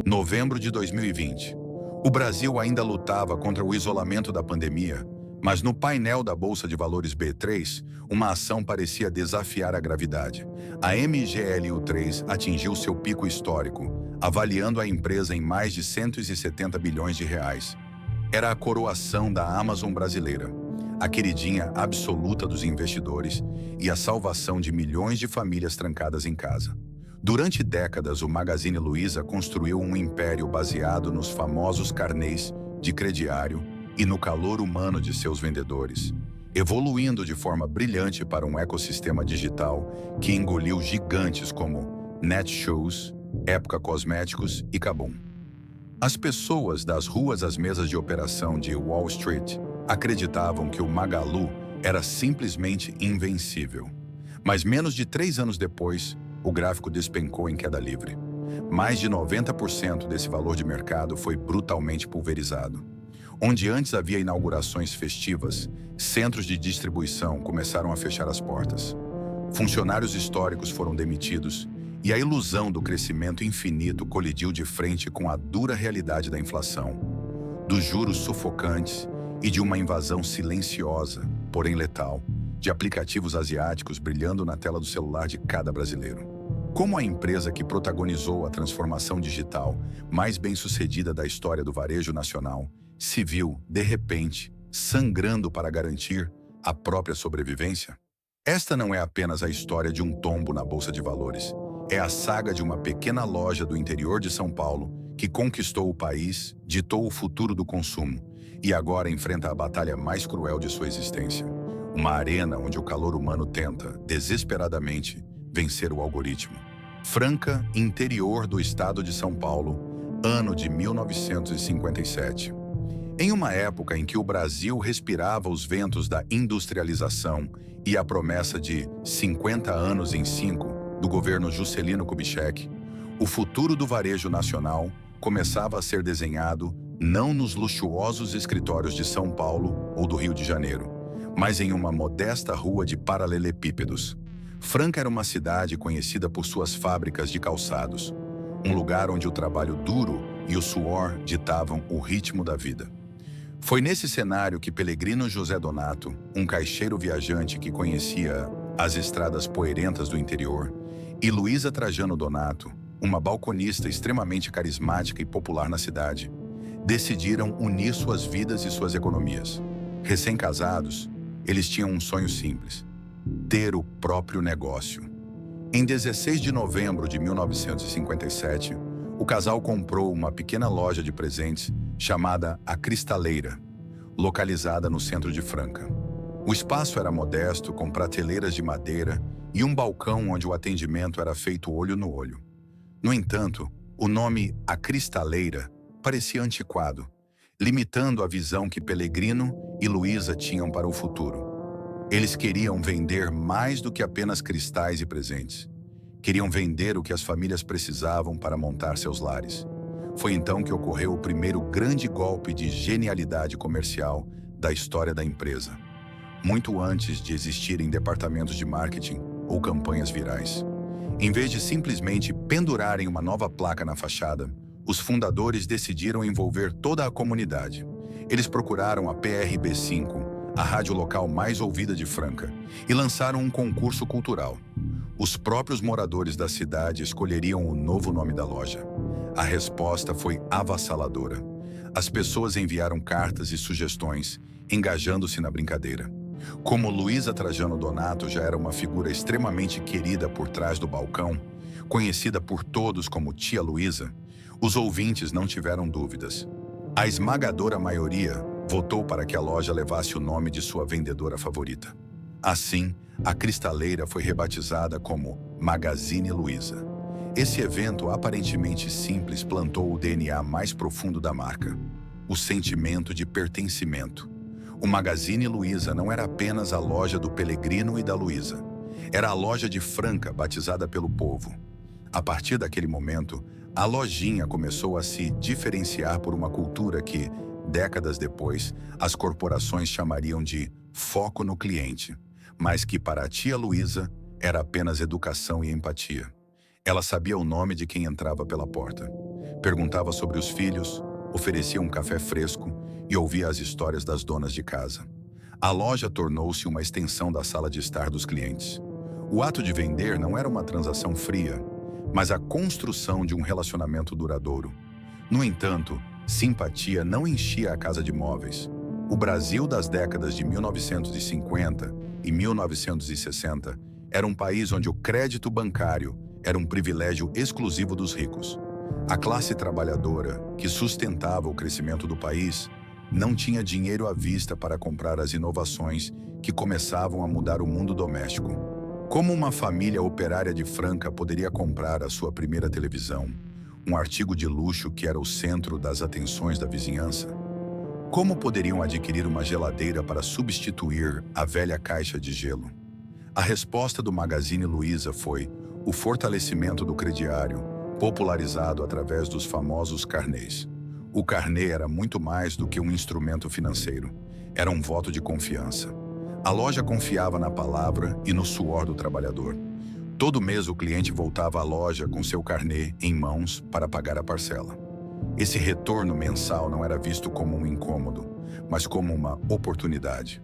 Novembro de 2020. O Brasil ainda lutava contra o isolamento da pandemia, mas no painel da Bolsa de Valores B3, uma ação parecia desafiar a gravidade. A MGLU3 atingiu seu pico histórico, avaliando a empresa em mais de 170 bilhões de reais. Era a coroação da Amazon brasileira, a queridinha absoluta dos investidores e a salvação de milhões de famílias trancadas em casa. Durante décadas, o Magazine Luiza construiu um império baseado nos famosos carnês de crediário e no calor humano de seus vendedores, evoluindo de forma brilhante para um ecossistema digital que engoliu gigantes como Netshoes, Época Cosméticos e Kabum. As pessoas das ruas às mesas de operação de Wall Street acreditavam que o Magalu era simplesmente invencível. Mas menos de 3 anos depois, o gráfico despencou em queda livre. Mais de 90% desse valor de mercado foi brutalmente pulverizado. Onde antes havia inaugurações festivas, centros de distribuição começaram a fechar as portas. Funcionários históricos foram demitidos e a ilusão do crescimento infinito colidiu de frente com a dura realidade da inflação, dos juros sufocantes e de uma invasão silenciosa, porém letal, de aplicativos asiáticos brilhando na tela do celular de cada brasileiro. Como a empresa que protagonizou a transformação digital mais bem-sucedida da história do varejo nacional se viu, de repente, sangrando para garantir a própria sobrevivência? Esta não é apenas a história de um tombo na Bolsa de Valores. É a saga de uma pequena loja do interior de São Paulo que conquistou o país, ditou o futuro do consumo e agora enfrenta a batalha mais cruel de sua existência. Uma arena onde o calor humano tenta, desesperadamente, vencer o algoritmo. Franca, interior do estado de São Paulo, ano de 1957. Em uma época em que o Brasil respirava os ventos da industrialização e a promessa de 50 anos em 5 do governo Juscelino Kubitschek, o futuro do varejo nacional começava a ser desenhado não nos luxuosos escritórios de São Paulo ou do Rio de Janeiro, mas em uma modesta rua de paralelepípedos. Franca era uma cidade conhecida por suas fábricas de calçados, um lugar onde o trabalho duro e o suor ditavam o ritmo da vida. Foi nesse cenário que Pellegrino José Donato, um caixeiro viajante que conhecia as estradas poeirentas do interior, e Luiza Trajano Donato, uma balconista extremamente carismática e popular na cidade, decidiram unir suas vidas e suas economias. Recém-casados, eles tinham um sonho simples: ter o próprio negócio. Em 16 de novembro de 1957, o casal comprou uma pequena loja de presentes chamada A Cristaleira, localizada no centro de Franca. O espaço era modesto, com prateleiras de madeira e um balcão onde o atendimento era feito olho no olho. No entanto, o nome A Cristaleira parecia antiquado, limitando a visão que Pellegrino e Luiza tinham para o futuro. Eles queriam vender mais do que apenas cristais e presentes. Queriam vender o que as famílias precisavam para montar seus lares. Foi então que ocorreu o primeiro grande golpe de genialidade comercial da história da empresa, muito antes de existirem departamentos de marketing ou campanhas virais. Em vez de simplesmente pendurarem uma nova placa na fachada, os fundadores decidiram envolver toda a comunidade. Eles procuraram a PRB5, a rádio local mais ouvida de Franca, e lançaram um concurso cultural. Os próprios moradores da cidade escolheriam o novo nome da loja. A resposta foi avassaladora. As pessoas enviaram cartas e sugestões, engajando-se na brincadeira. Como Luiza Trajano Donato já era uma figura extremamente querida por trás do balcão, conhecida por todos como Tia Luiza, os ouvintes não tiveram dúvidas. A esmagadora maioria votou para que a loja levasse o nome de sua vendedora favorita. Assim, a Cristaleira foi rebatizada como Magazine Luiza. Esse evento aparentemente simples plantou o DNA mais profundo da marca, o sentimento de pertencimento. O Magazine Luiza não era apenas a loja do Pellegrino e da Luiza. Era a loja de Franca, batizada pelo povo. A partir daquele momento, a lojinha começou a se diferenciar por uma cultura que, décadas depois, as corporações chamariam de foco no cliente, mas que para a Tia Luiza era apenas educação e empatia. Ela sabia o nome de quem entrava pela porta. Perguntava sobre os filhos, oferecia um café fresco e ouvia as histórias das donas de casa. A loja tornou-se uma extensão da sala de estar dos clientes. O ato de vender não era uma transação fria, mas a construção de um relacionamento duradouro. No entanto, simpatia não enchia a casa de móveis. O Brasil das décadas de 1950 e 1960 era um país onde o crédito bancário era um privilégio exclusivo dos ricos. A classe trabalhadora, que sustentava o crescimento do país, não tinha dinheiro à vista para comprar as inovações que começavam a mudar o mundo doméstico. Como uma família operária de Franca poderia comprar a sua primeira televisão, um artigo de luxo que era o centro das atenções da vizinhança? Como poderiam adquirir uma geladeira para substituir a velha caixa de gelo? A resposta do Magazine Luiza foi o fortalecimento do crediário, popularizado através dos famosos carnês. O carnê era muito mais do que um instrumento financeiro. Era um voto de confiança. A loja confiava na palavra e no suor do trabalhador. Todo mês o cliente voltava à loja com seu carnê em mãos para pagar a parcela. Esse retorno mensal não era visto como um incômodo, mas como uma oportunidade.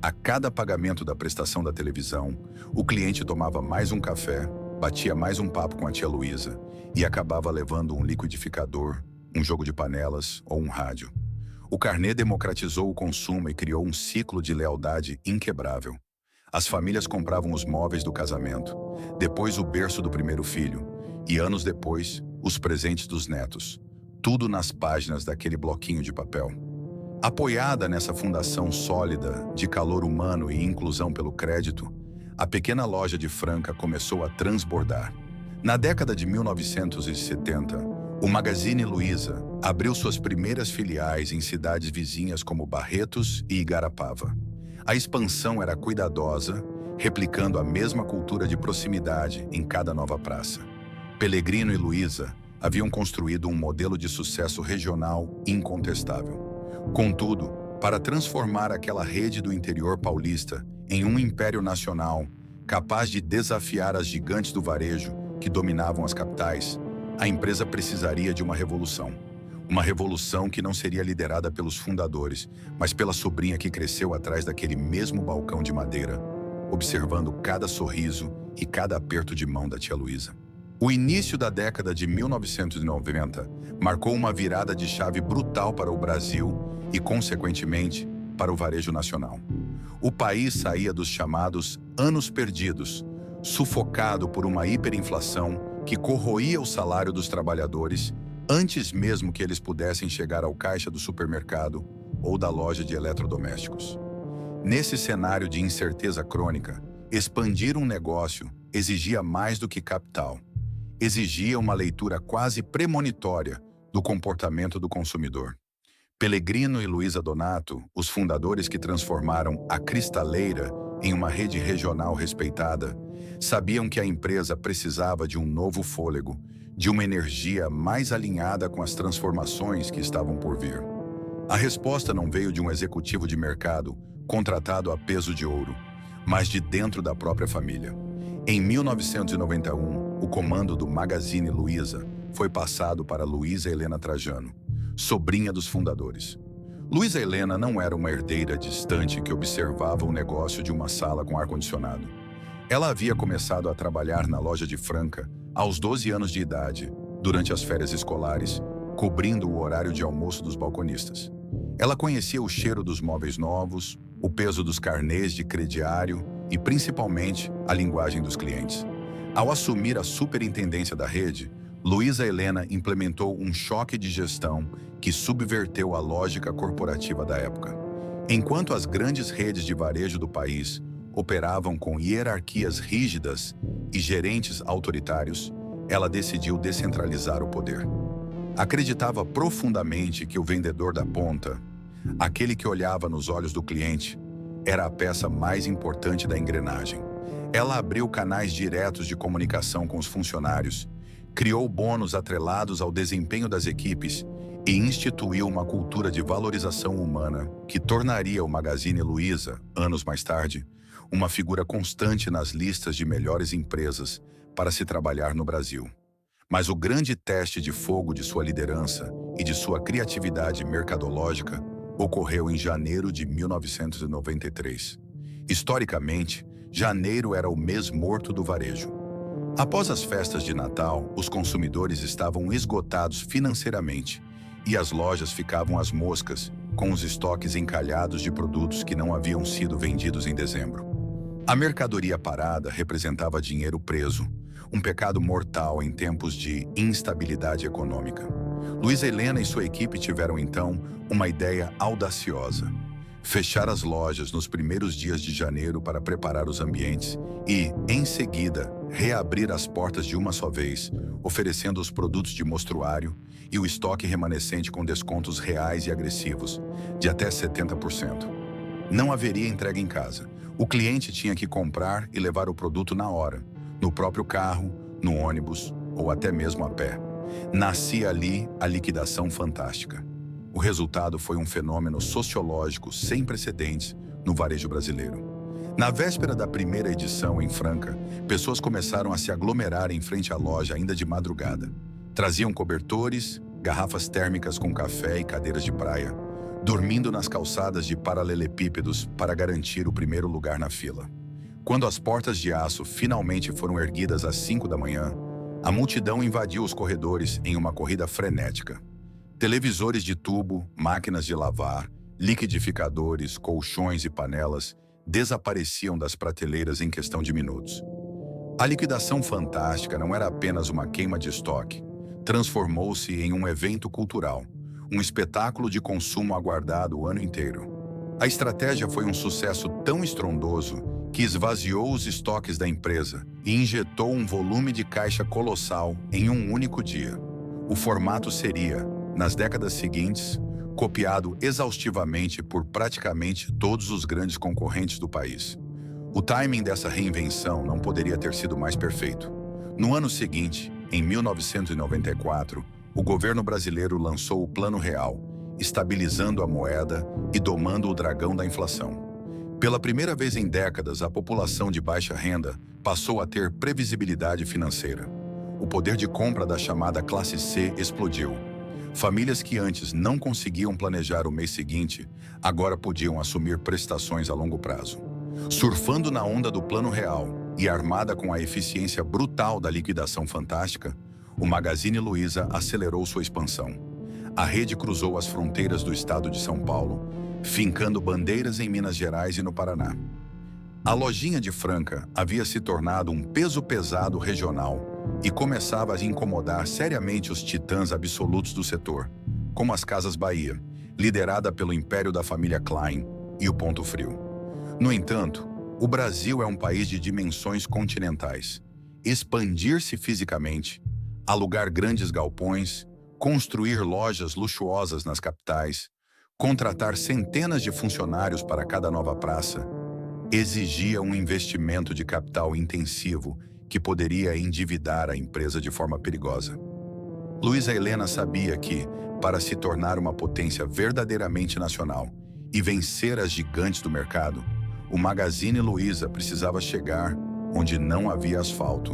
A cada pagamento da prestação da televisão, o cliente tomava mais um café, batia mais um papo com a tia Luísa e acabava levando um liquidificador, um jogo de panelas ou um rádio. O carnê democratizou o consumo e criou um ciclo de lealdade inquebrável. As famílias compravam os móveis do casamento, depois o berço do primeiro filho e, anos depois, os presentes dos netos. Tudo nas páginas daquele bloquinho de papel. Apoiada nessa fundação sólida de calor humano e inclusão pelo crédito, a pequena loja de Franca começou a transbordar. Na década de 1970, o Magazine Luiza abriu suas primeiras filiais em cidades vizinhas como Barretos e Igarapava. A expansão era cuidadosa, replicando a mesma cultura de proximidade em cada nova praça. Pellegrino e Luiza haviam construído um modelo de sucesso regional incontestável. Contudo, para transformar aquela rede do interior paulista em um império nacional, capaz de desafiar as gigantes do varejo que dominavam as capitais, a empresa precisaria de uma revolução. Uma revolução que não seria liderada pelos fundadores, mas pela sobrinha que cresceu atrás daquele mesmo balcão de madeira, observando cada sorriso e cada aperto de mão da tia Luísa. O início da década de 1990 marcou uma virada de chave brutal para o Brasil e, consequentemente, para o varejo nacional. O país saía dos chamados anos perdidos, sufocado por uma hiperinflação que corroía o salário dos trabalhadores antes mesmo que eles pudessem chegar ao caixa do supermercado ou da loja de eletrodomésticos. Nesse cenário de incerteza crônica, expandir um negócio exigia mais do que capital. Exigia uma leitura quase premonitória do comportamento do consumidor. Pellegrino e Luiza Donato, os fundadores que transformaram a Cristaleira em uma rede regional respeitada, sabiam que a empresa precisava de um novo fôlego, de uma energia mais alinhada com as transformações que estavam por vir. A resposta não veio de um executivo de mercado contratado a peso de ouro, mas de dentro da própria família. Em 1991, o comando do Magazine Luiza foi passado para Luísa Helena Trajano, sobrinha dos fundadores. Luísa Helena não era uma herdeira distante que observava o negócio de uma sala com ar-condicionado. Ela havia começado a trabalhar na loja de Franca aos 12 anos de idade, durante as férias escolares, cobrindo o horário de almoço dos balconistas. Ela conhecia o cheiro dos móveis novos, o peso dos carnês de crediário e, principalmente, a linguagem dos clientes. Ao assumir a superintendência da rede, Luísa Helena implementou um choque de gestão que subverteu a lógica corporativa da época. Enquanto as grandes redes de varejo do país operavam com hierarquias rígidas e gerentes autoritários, ela decidiu descentralizar o poder. Acreditava profundamente que o vendedor da ponta, aquele que olhava nos olhos do cliente, era a peça mais importante da engrenagem. Ela abriu canais diretos de comunicação com os funcionários, criou bônus atrelados ao desempenho das equipes e instituiu uma cultura de valorização humana que tornaria o Magazine Luiza, anos mais tarde, uma figura constante nas listas de melhores empresas para se trabalhar no Brasil. Mas o grande teste de fogo de sua liderança e de sua criatividade mercadológica ocorreu em janeiro de 1993. Historicamente, janeiro era o mês morto do varejo. Após as festas de Natal, os consumidores estavam esgotados financeiramente e as lojas ficavam às moscas, com os estoques encalhados de produtos que não haviam sido vendidos em dezembro. A mercadoria parada representava dinheiro preso, um pecado mortal em tempos de instabilidade econômica. Luiza Helena e sua equipe tiveram então uma ideia audaciosa: fechar as lojas nos primeiros dias de janeiro para preparar os ambientes e, em seguida, reabrir as portas de uma só vez, oferecendo os produtos de mostruário e o estoque remanescente com descontos reais e agressivos, de até 70%. Não haveria entrega em casa. O cliente tinha que comprar e levar o produto na hora, no próprio carro, no ônibus ou até mesmo a pé. Nascia ali a liquidação fantástica. O resultado foi um fenômeno sociológico sem precedentes no varejo brasileiro. Na véspera da primeira edição em Franca, pessoas começaram a se aglomerar em frente à loja ainda de madrugada. Traziam cobertores, garrafas térmicas com café e cadeiras de praia, dormindo nas calçadas de paralelepípedos para garantir o primeiro lugar na fila. Quando as portas de aço finalmente foram erguidas às 5 da manhã, a multidão invadiu os corredores em uma corrida frenética. Televisores de tubo, máquinas de lavar, liquidificadores, colchões e panelas desapareciam das prateleiras em questão de minutos. A liquidação fantástica não era apenas uma queima de estoque, transformou-se em um evento cultural, um espetáculo de consumo aguardado o ano inteiro. A estratégia foi um sucesso tão estrondoso que esvaziou os estoques da empresa e injetou um volume de caixa colossal em um único dia. O formato seria, nas décadas seguintes, copiado exaustivamente por praticamente todos os grandes concorrentes do país. O timing dessa reinvenção não poderia ter sido mais perfeito. No ano seguinte, em 1994, o governo brasileiro lançou o Plano Real, estabilizando a moeda e domando o dragão da inflação. Pela primeira vez em décadas, a população de baixa renda passou a ter previsibilidade financeira. O poder de compra da chamada classe C explodiu. Famílias que antes não conseguiam planejar o mês seguinte, agora podiam assumir prestações a longo prazo. Surfando na onda do Plano Real e armada com a eficiência brutal da liquidação fantástica, o Magazine Luiza acelerou sua expansão. A rede cruzou as fronteiras do estado de São Paulo, fincando bandeiras em Minas Gerais e no Paraná. A lojinha de Franca havia se tornado um peso pesado regional e começava a incomodar seriamente os titãs absolutos do setor, como as Casas Bahia, liderada pelo império da família Klein, e o Ponto Frio. No entanto, o Brasil é um país de dimensões continentais. Expandir-se fisicamente, alugar grandes galpões, construir lojas luxuosas nas capitais, contratar centenas de funcionários para cada nova praça, exigia um investimento de capital intensivo que poderia endividar a empresa de forma perigosa. Luiza Helena sabia que, para se tornar uma potência verdadeiramente nacional e vencer as gigantes do mercado, o Magazine Luiza precisava chegar onde não havia asfalto,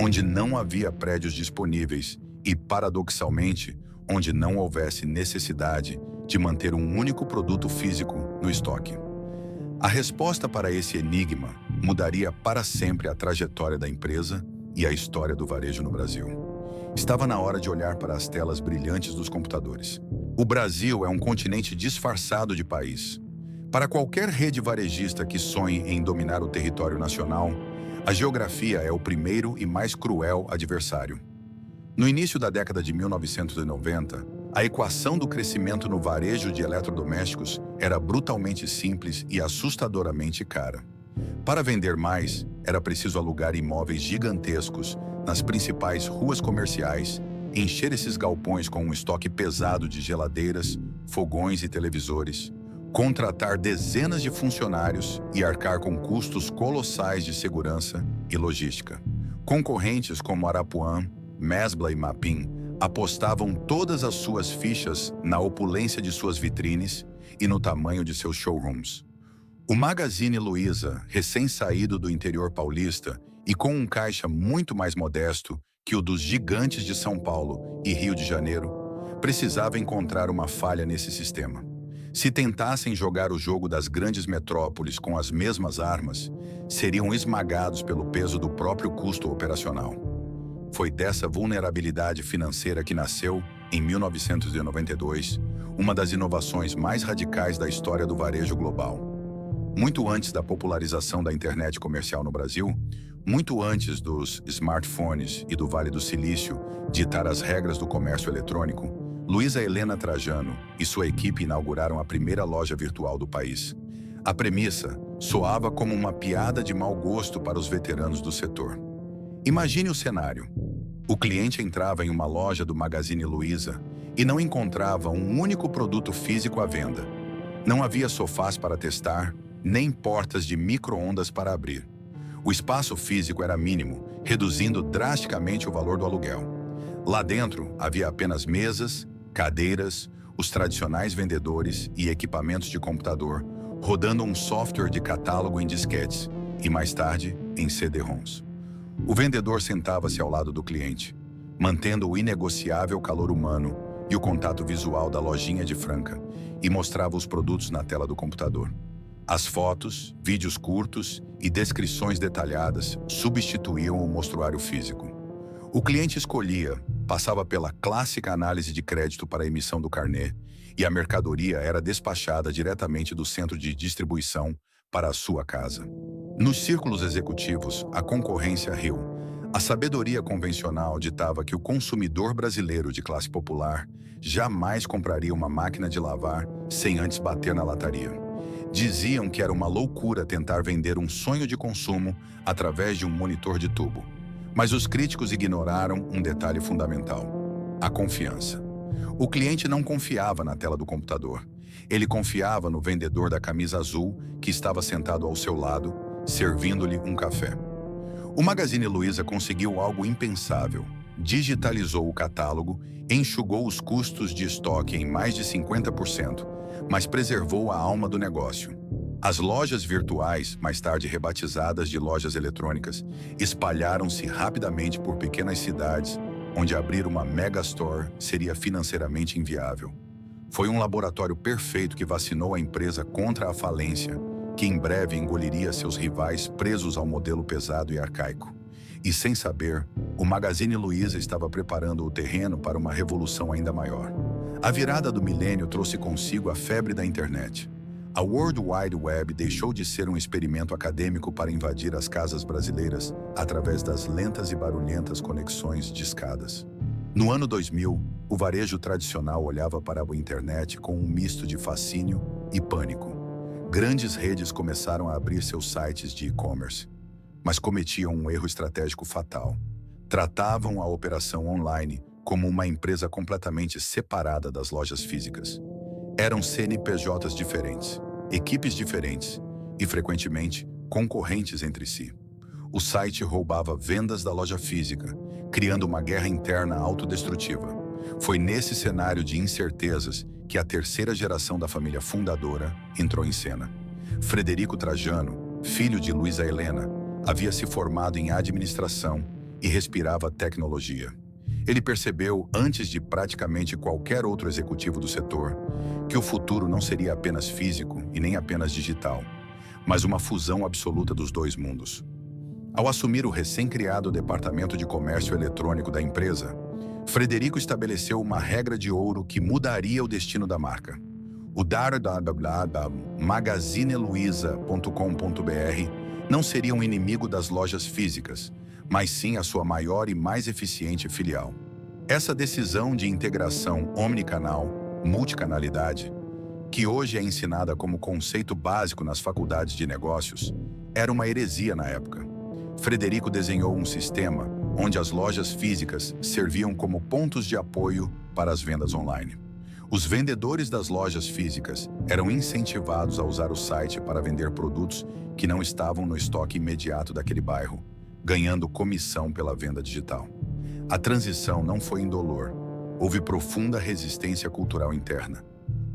onde não havia prédios disponíveis e, paradoxalmente, onde não houvesse necessidade de manter um único produto físico no estoque. A resposta para esse enigma mudaria para sempre a trajetória da empresa e a história do varejo no Brasil. Estava na hora de olhar para as telas brilhantes dos computadores. O Brasil é um continente disfarçado de país. Para qualquer rede varejista que sonhe em dominar o território nacional, a geografia é o primeiro e mais cruel adversário. No início da década de 1990, a equação do crescimento no varejo de eletrodomésticos era brutalmente simples e assustadoramente cara. Para vender mais, era preciso alugar imóveis gigantescos nas principais ruas comerciais, encher esses galpões com um estoque pesado de geladeiras, fogões e televisores, contratar dezenas de funcionários e arcar com custos colossais de segurança e logística. Concorrentes como Arapuã, Mesbla e Mapim apostavam todas as suas fichas na opulência de suas vitrines e no tamanho de seus showrooms. O Magazine Luiza, recém-saído do interior paulista e com um caixa muito mais modesto que o dos gigantes de São Paulo e Rio de Janeiro, precisava encontrar uma falha nesse sistema. Se tentassem jogar o jogo das grandes metrópoles com as mesmas armas, seriam esmagados pelo peso do próprio custo operacional. Foi dessa vulnerabilidade financeira que nasceu, em 1992, uma das inovações mais radicais da história do varejo global. Muito antes da popularização da internet comercial no Brasil, muito antes dos smartphones e do Vale do Silício ditar as regras do comércio eletrônico, Luiza Helena Trajano e sua equipe inauguraram a primeira loja virtual do país. A premissa soava como uma piada de mau gosto para os veteranos do setor. Imagine o cenário. O cliente entrava em uma loja do Magazine Luiza e não encontrava um único produto físico à venda. Não havia sofás para testar, nem portas de micro-ondas para abrir. O espaço físico era mínimo, reduzindo drasticamente o valor do aluguel. Lá dentro havia apenas mesas, cadeiras, os tradicionais vendedores e equipamentos de computador, rodando um software de catálogo em disquetes e, mais tarde, em CD-ROMs. O vendedor sentava-se ao lado do cliente, mantendo o inegociável calor humano e o contato visual da lojinha de Franca, e mostrava os produtos na tela do computador. As fotos, vídeos curtos e descrições detalhadas substituíam o mostruário físico. O cliente escolhia, passava pela clássica análise de crédito para a emissão do carnê, e a mercadoria era despachada diretamente do centro de distribuição para a sua casa. Nos círculos executivos, a concorrência riu. A sabedoria convencional ditava que o consumidor brasileiro de classe popular jamais compraria uma máquina de lavar sem antes bater na lataria. Diziam que era uma loucura tentar vender um sonho de consumo através de um monitor de tubo. Mas os críticos ignoraram um detalhe fundamental: a confiança. O cliente não confiava na tela do computador. Ele confiava no vendedor da camisa azul que estava sentado ao seu lado, servindo-lhe um café. O Magazine Luiza conseguiu algo impensável. Digitalizou o catálogo, enxugou os custos de estoque em mais de 50%, mas preservou a alma do negócio. As lojas virtuais, mais tarde rebatizadas de lojas eletrônicas, espalharam-se rapidamente por pequenas cidades, onde abrir uma megastore seria financeiramente inviável. Foi um laboratório perfeito que vacinou a empresa contra a falência, que em breve engoliria seus rivais presos ao modelo pesado e arcaico. E sem saber, o Magazine Luiza estava preparando o terreno para uma revolução ainda maior. A virada do milênio trouxe consigo a febre da internet. A World Wide Web deixou de ser um experimento acadêmico para invadir as casas brasileiras através das lentas e barulhentas conexões de escadas. No ano 2000, o varejo tradicional olhava para a internet com um misto de fascínio e pânico. Grandes redes começaram a abrir seus sites de e-commerce, mas cometiam um erro estratégico fatal. Tratavam a operação online como uma empresa completamente separada das lojas físicas. Eram CNPJs diferentes, equipes diferentes e, frequentemente, concorrentes entre si. O site roubava vendas da loja física, criando uma guerra interna autodestrutiva. Foi nesse cenário de incertezas que a terceira geração da família fundadora entrou em cena. Frederico Trajano, filho de Luiza Helena, havia se formado em administração e respirava tecnologia. Ele percebeu, antes de praticamente qualquer outro executivo do setor, que o futuro não seria apenas físico e nem apenas digital, mas uma fusão absoluta dos dois mundos. Ao assumir o recém-criado Departamento de Comércio Eletrônico da empresa, Frederico estabeleceu uma regra de ouro que mudaria o destino da marca. O magazineluiza.com.br não seria um inimigo das lojas físicas, mas sim a sua maior e mais eficiente filial. Essa decisão de integração omnicanal, multicanalidade, que hoje é ensinada como conceito básico nas faculdades de negócios, era uma heresia na época. Frederico desenhou um sistema onde as lojas físicas serviam como pontos de apoio para as vendas online. Os vendedores das lojas físicas eram incentivados a usar o site para vender produtos que não estavam no estoque imediato daquele bairro, ganhando comissão pela venda digital. A transição não foi indolor. Houve profunda resistência cultural interna.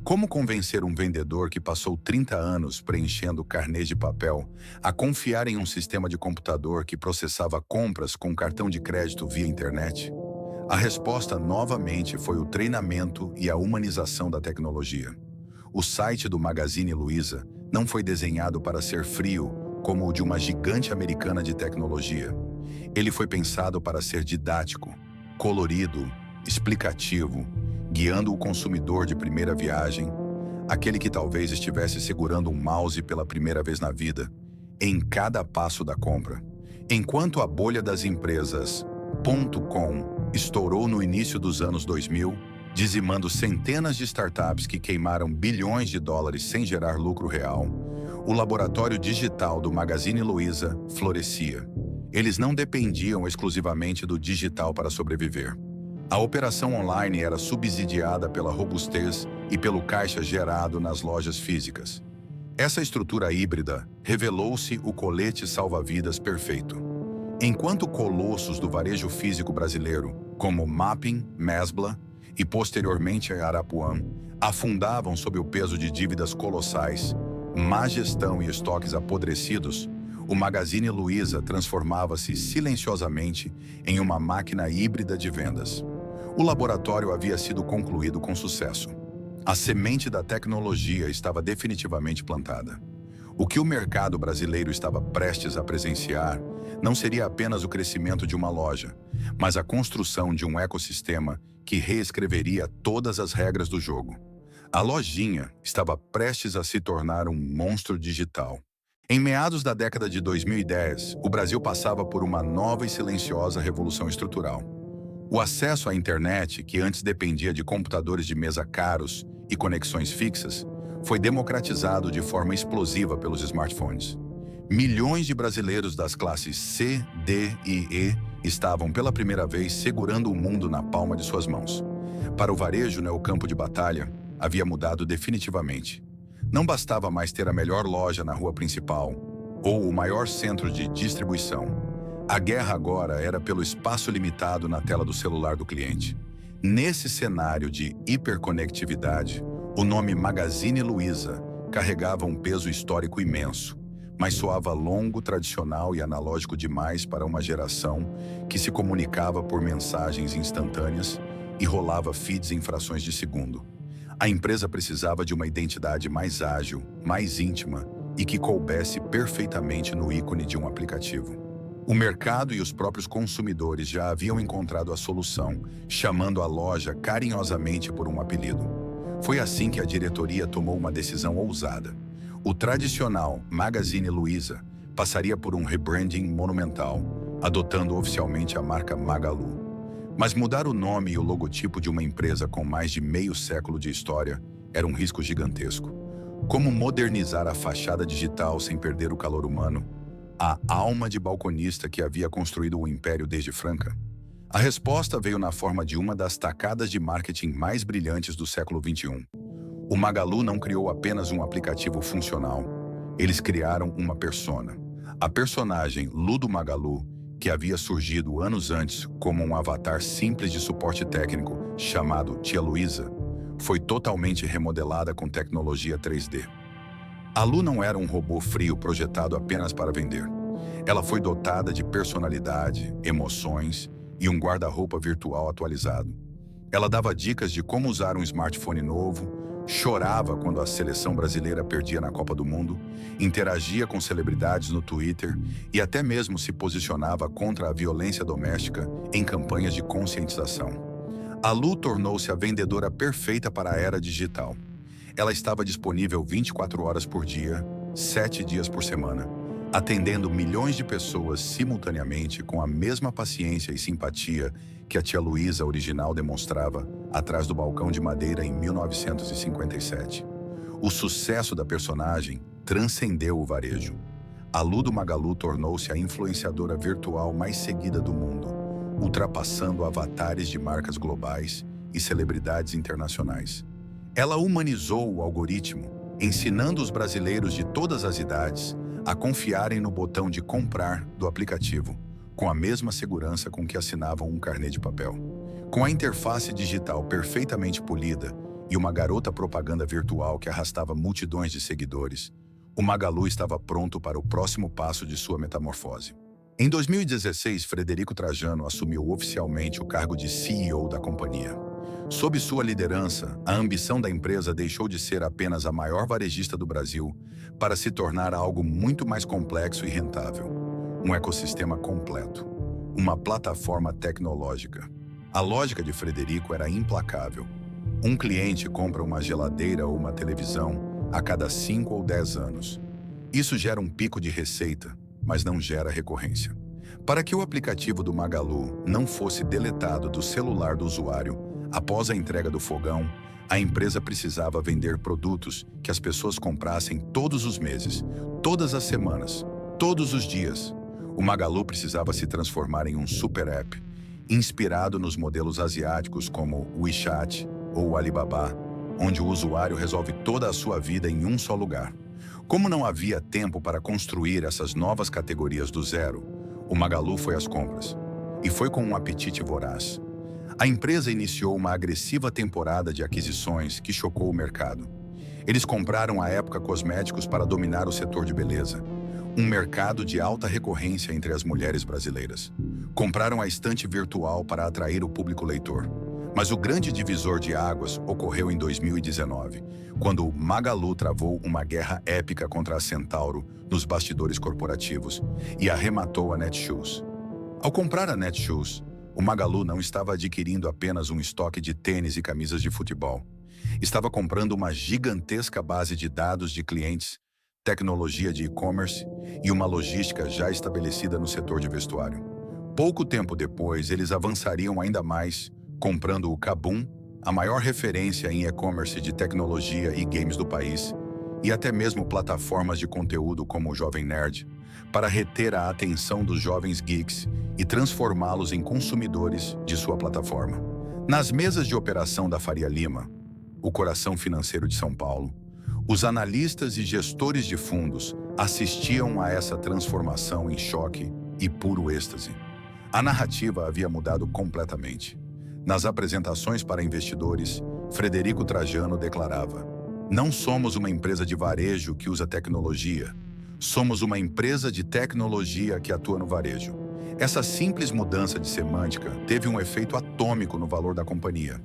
Como convencer um vendedor que passou 30 anos preenchendo carnês de papel a confiar em um sistema de computador que processava compras com cartão de crédito via internet? A resposta novamente foi o treinamento e a humanização da tecnologia. O site do Magazine Luiza não foi desenhado para ser frio, como o de uma gigante americana de tecnologia. Ele foi pensado para ser didático, colorido, explicativo, guiando o consumidor de primeira viagem, aquele que talvez estivesse segurando um mouse pela primeira vez na vida, em cada passo da compra. Enquanto a bolha das empresas .com estourou no início dos anos 2000, dizimando centenas de startups que queimaram bilhões de dólares sem gerar lucro real, o laboratório digital do Magazine Luiza florescia. Eles não dependiam exclusivamente do digital para sobreviver. A operação online era subsidiada pela robustez e pelo caixa gerado nas lojas físicas. Essa estrutura híbrida revelou-se o colete salva-vidas perfeito. Enquanto colossos do varejo físico brasileiro, como Mapping, Mesbla e posteriormente a Arapuã, afundavam sob o peso de dívidas colossais, má gestão e estoques apodrecidos, o Magazine Luiza transformava-se silenciosamente em uma máquina híbrida de vendas. O laboratório havia sido concluído com sucesso. A semente da tecnologia estava definitivamente plantada. O que o mercado brasileiro estava prestes a presenciar não seria apenas o crescimento de uma loja, mas a construção de um ecossistema que reescreveria todas as regras do jogo. A lojinha estava prestes a se tornar um monstro digital. Em meados da década de 2010, o Brasil passava por uma nova e silenciosa revolução estrutural. O acesso à internet, que antes dependia de computadores de mesa caros e conexões fixas, foi democratizado de forma explosiva pelos smartphones. Milhões de brasileiros das classes C, D e E estavam pela primeira vez segurando o mundo na palma de suas mãos. Para o varejo, o campo de batalha havia mudado definitivamente. Não bastava mais ter a melhor loja na rua principal ou o maior centro de distribuição. A guerra agora era pelo espaço limitado na tela do celular do cliente. Nesse cenário de hiperconectividade, o nome Magazine Luiza carregava um peso histórico imenso, mas soava longo, tradicional e analógico demais para uma geração que se comunicava por mensagens instantâneas e rolava feeds em frações de segundo. A empresa precisava de uma identidade mais ágil, mais íntima e que coubesse perfeitamente no ícone de um aplicativo. O mercado e os próprios consumidores já haviam encontrado a solução, chamando a loja carinhosamente por um apelido. Foi assim que a diretoria tomou uma decisão ousada. O tradicional Magazine Luiza passaria por um rebranding monumental, adotando oficialmente a marca Magalu. Mas mudar o nome e o logotipo de uma empresa com mais de meio século de história era um risco gigantesco. Como modernizar a fachada digital sem perder o calor humano? A alma de balconista que havia construído o império desde Franca? A resposta veio na forma de uma das tacadas de marketing mais brilhantes do século XXI. O Magalu não criou apenas um aplicativo funcional. Eles criaram uma persona. A personagem Lu do Magalu, que havia surgido anos antes como um avatar simples de suporte técnico chamado Tia Luísa, foi totalmente remodelada com tecnologia 3D. A Lu não era um robô frio projetado apenas para vender. Ela foi dotada de personalidade, emoções e um guarda-roupa virtual atualizado. Ela dava dicas de como usar um smartphone novo, chorava quando a seleção brasileira perdia na Copa do Mundo, interagia com celebridades no Twitter e até mesmo se posicionava contra a violência doméstica em campanhas de conscientização. A Lu tornou-se a vendedora perfeita para a era digital. Ela estava disponível 24 horas por dia, 7 dias por semana, atendendo milhões de pessoas simultaneamente com a mesma paciência e simpatia que a Tia Luísa original demonstrava atrás do balcão de madeira em 1957. O sucesso da personagem transcendeu o varejo. A Lu do Magalu tornou-se a influenciadora virtual mais seguida do mundo, ultrapassando avatares de marcas globais e celebridades internacionais. Ela humanizou o algoritmo, ensinando os brasileiros de todas as idades a confiarem no botão de comprar do aplicativo, com a mesma segurança com que assinavam um carnê de papel. Com a interface digital perfeitamente polida e uma garota propaganda virtual que arrastava multidões de seguidores, o Magalu estava pronto para o próximo passo de sua metamorfose. Em 2016, Frederico Trajano assumiu oficialmente o cargo de CEO da companhia. Sob sua liderança, a ambição da empresa deixou de ser apenas a maior varejista do Brasil para se tornar algo muito mais complexo e rentável. Um ecossistema completo. Uma plataforma tecnológica. A lógica de Frederico era implacável. Um cliente compra uma geladeira ou uma televisão a cada 5 ou 10 anos. Isso gera um pico de receita, mas não gera recorrência. Para que o aplicativo do Magalu não fosse deletado do celular do usuário após a entrega do fogão, a empresa precisava vender produtos que as pessoas comprassem todos os meses, todas as semanas, todos os dias. O Magalu precisava se transformar em um super app, inspirado nos modelos asiáticos como o WeChat ou o Alibaba, onde o usuário resolve toda a sua vida em um só lugar. Como não havia tempo para construir essas novas categorias do zero, o Magalu foi às compras. E foi com um apetite voraz. A empresa iniciou uma agressiva temporada de aquisições que chocou o mercado. Eles compraram à época cosméticos para dominar o setor de beleza, um mercado de alta recorrência entre as mulheres brasileiras. Compraram a estante virtual para atrair o público leitor. Mas o grande divisor de águas ocorreu em 2019, quando o Magalu travou uma guerra épica contra a Centauro nos bastidores corporativos e arrematou a Netshoes. Ao comprar a Netshoes, o Magalu não estava adquirindo apenas um estoque de tênis e camisas de futebol. Estava comprando uma gigantesca base de dados de clientes, tecnologia de e-commerce e uma logística já estabelecida no setor de vestuário. Pouco tempo depois, eles avançariam ainda mais, comprando o Kabum, a maior referência em e-commerce de tecnologia e games do país, e até mesmo plataformas de conteúdo como o Jovem Nerd, para reter a atenção dos jovens geeks e transformá-los em consumidores de sua plataforma. Nas mesas de operação da Faria Lima, o coração financeiro de São Paulo, os analistas e gestores de fundos assistiam a essa transformação em choque e puro êxtase. A narrativa havia mudado completamente. Nas apresentações para investidores, Frederico Trajano declarava: "Não somos uma empresa de varejo que usa tecnologia. Somos uma empresa de tecnologia que atua no varejo." Essa simples mudança de semântica teve um efeito atômico no valor da companhia.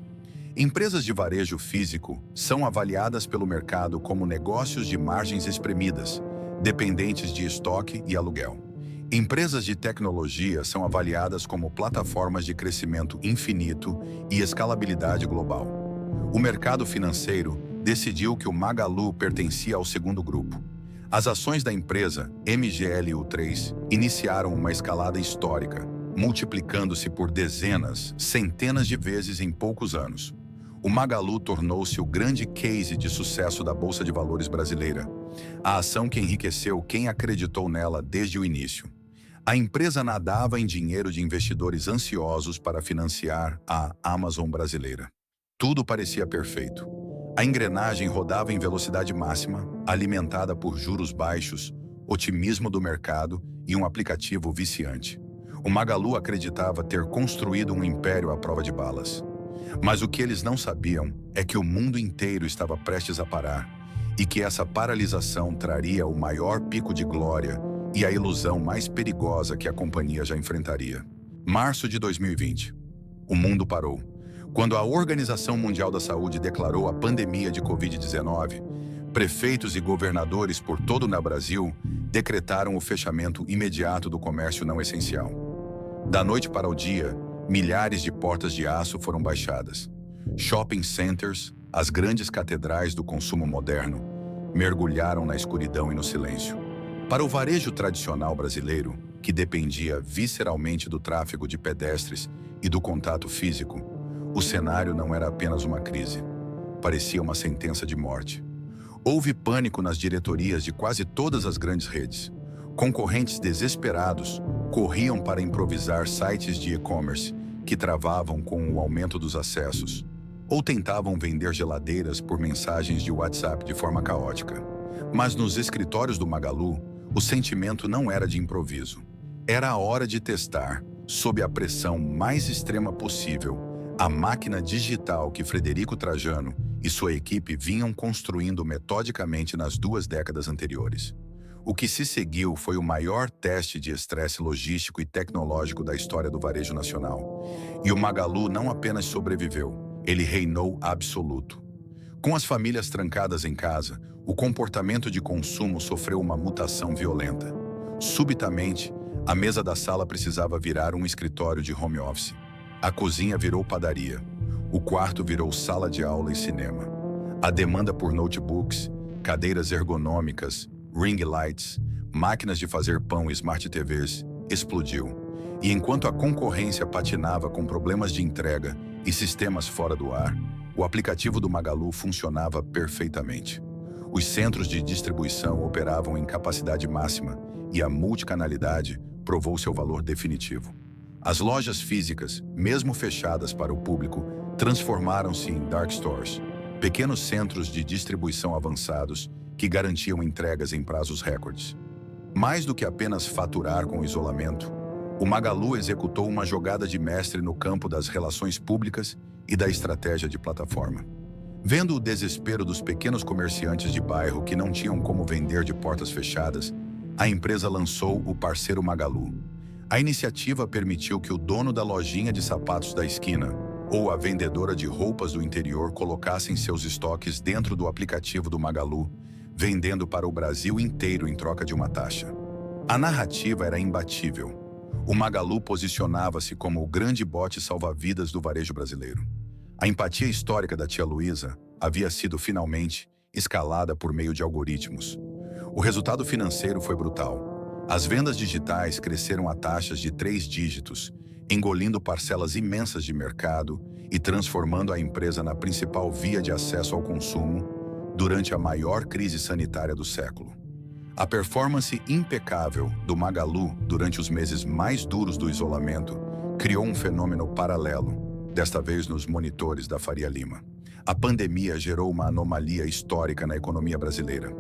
Empresas de varejo físico são avaliadas pelo mercado como negócios de margens espremidas, dependentes de estoque e aluguel. Empresas de tecnologia são avaliadas como plataformas de crescimento infinito e escalabilidade global. O mercado financeiro decidiu que o Magalu pertencia ao segundo grupo. As ações da empresa, MGLU3, iniciaram uma escalada histórica, multiplicando-se por dezenas, centenas de vezes em poucos anos. O Magalu tornou-se o grande case de sucesso da Bolsa de Valores brasileira, a ação que enriqueceu quem acreditou nela desde o início. A empresa nadava em dinheiro de investidores ansiosos para financiar a Amazon brasileira. Tudo parecia perfeito. A engrenagem rodava em velocidade máxima, alimentada por juros baixos, otimismo do mercado e um aplicativo viciante. O Magalu acreditava ter construído um império à prova de balas. Mas o que eles não sabiam é que o mundo inteiro estava prestes a parar e que essa paralisação traria o maior pico de glória e a ilusão mais perigosa que a companhia já enfrentaria. Março de 2020. O mundo parou. Quando a Organização Mundial da Saúde declarou a pandemia de Covid-19, prefeitos e governadores por todo o Brasil decretaram o fechamento imediato do comércio não essencial. Da noite para o dia, milhares de portas de aço foram baixadas. Shopping centers, as grandes catedrais do consumo moderno, mergulharam na escuridão e no silêncio. Para o varejo tradicional brasileiro, que dependia visceralmente do tráfego de pedestres e do contato físico, o cenário não era apenas uma crise. Parecia uma sentença de morte. Houve pânico nas diretorias de quase todas as grandes redes. Concorrentes desesperados corriam para improvisar sites de e-commerce que travavam com o aumento dos acessos, ou tentavam vender geladeiras por mensagens de WhatsApp de forma caótica. Mas nos escritórios do Magalu, o sentimento não era de improviso. Era a hora de testar, sob a pressão mais extrema possível, A máquina digital que Frederico Trajano e sua equipe vinham construindo metodicamente nas 2 décadas anteriores. O que se seguiu foi o maior teste de estresse logístico e tecnológico da história do varejo nacional. E o Magalu não apenas sobreviveu, ele reinou absoluto. Com as famílias trancadas em casa, o comportamento de consumo sofreu uma mutação violenta. Subitamente, a mesa da sala precisava virar um escritório de home office. A cozinha virou padaria. O quarto virou sala de aula e cinema. A demanda por notebooks, cadeiras ergonômicas, ring lights, máquinas de fazer pão e smart TVs explodiu. E enquanto a concorrência patinava com problemas de entrega e sistemas fora do ar, o aplicativo do Magalu funcionava perfeitamente. Os centros de distribuição operavam em capacidade máxima e a multicanalidade provou seu valor definitivo. As lojas físicas, mesmo fechadas para o público, transformaram-se em dark stores, pequenos centros de distribuição avançados que garantiam entregas em prazos recordes. Mais do que apenas faturar com o isolamento, o Magalu executou uma jogada de mestre no campo das relações públicas e da estratégia de plataforma. Vendo o desespero dos pequenos comerciantes de bairro que não tinham como vender de portas fechadas, a empresa lançou o Parceiro Magalu. A iniciativa permitiu que o dono da lojinha de sapatos da esquina ou a vendedora de roupas do interior colocassem seus estoques dentro do aplicativo do Magalu, vendendo para o Brasil inteiro em troca de uma taxa. A narrativa era imbatível. O Magalu posicionava-se como o grande bote salva-vidas do varejo brasileiro. A empatia histórica da tia Luísa havia sido finalmente escalada por meio de algoritmos. O resultado financeiro foi brutal. As vendas digitais cresceram a taxas de 3 dígitos, engolindo parcelas imensas de mercado e transformando a empresa na principal via de acesso ao consumo durante a maior crise sanitária do século. A performance impecável do Magalu durante os meses mais duros do isolamento criou um fenômeno paralelo, desta vez nos monitores da Faria Lima. A pandemia gerou uma anomalia histórica na economia brasileira.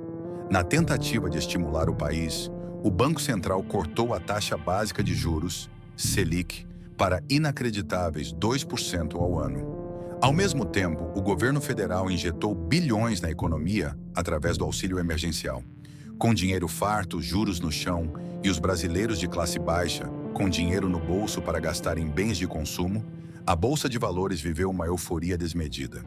Na tentativa de estimular o país, o Banco Central cortou a taxa básica de juros, Selic, para inacreditáveis 2% ao ano. Ao mesmo tempo, o governo federal injetou bilhões na economia através do auxílio emergencial. Com dinheiro farto, juros no chão e os brasileiros de classe baixa, com dinheiro no bolso para gastar em bens de consumo, a Bolsa de Valores viveu uma euforia desmedida.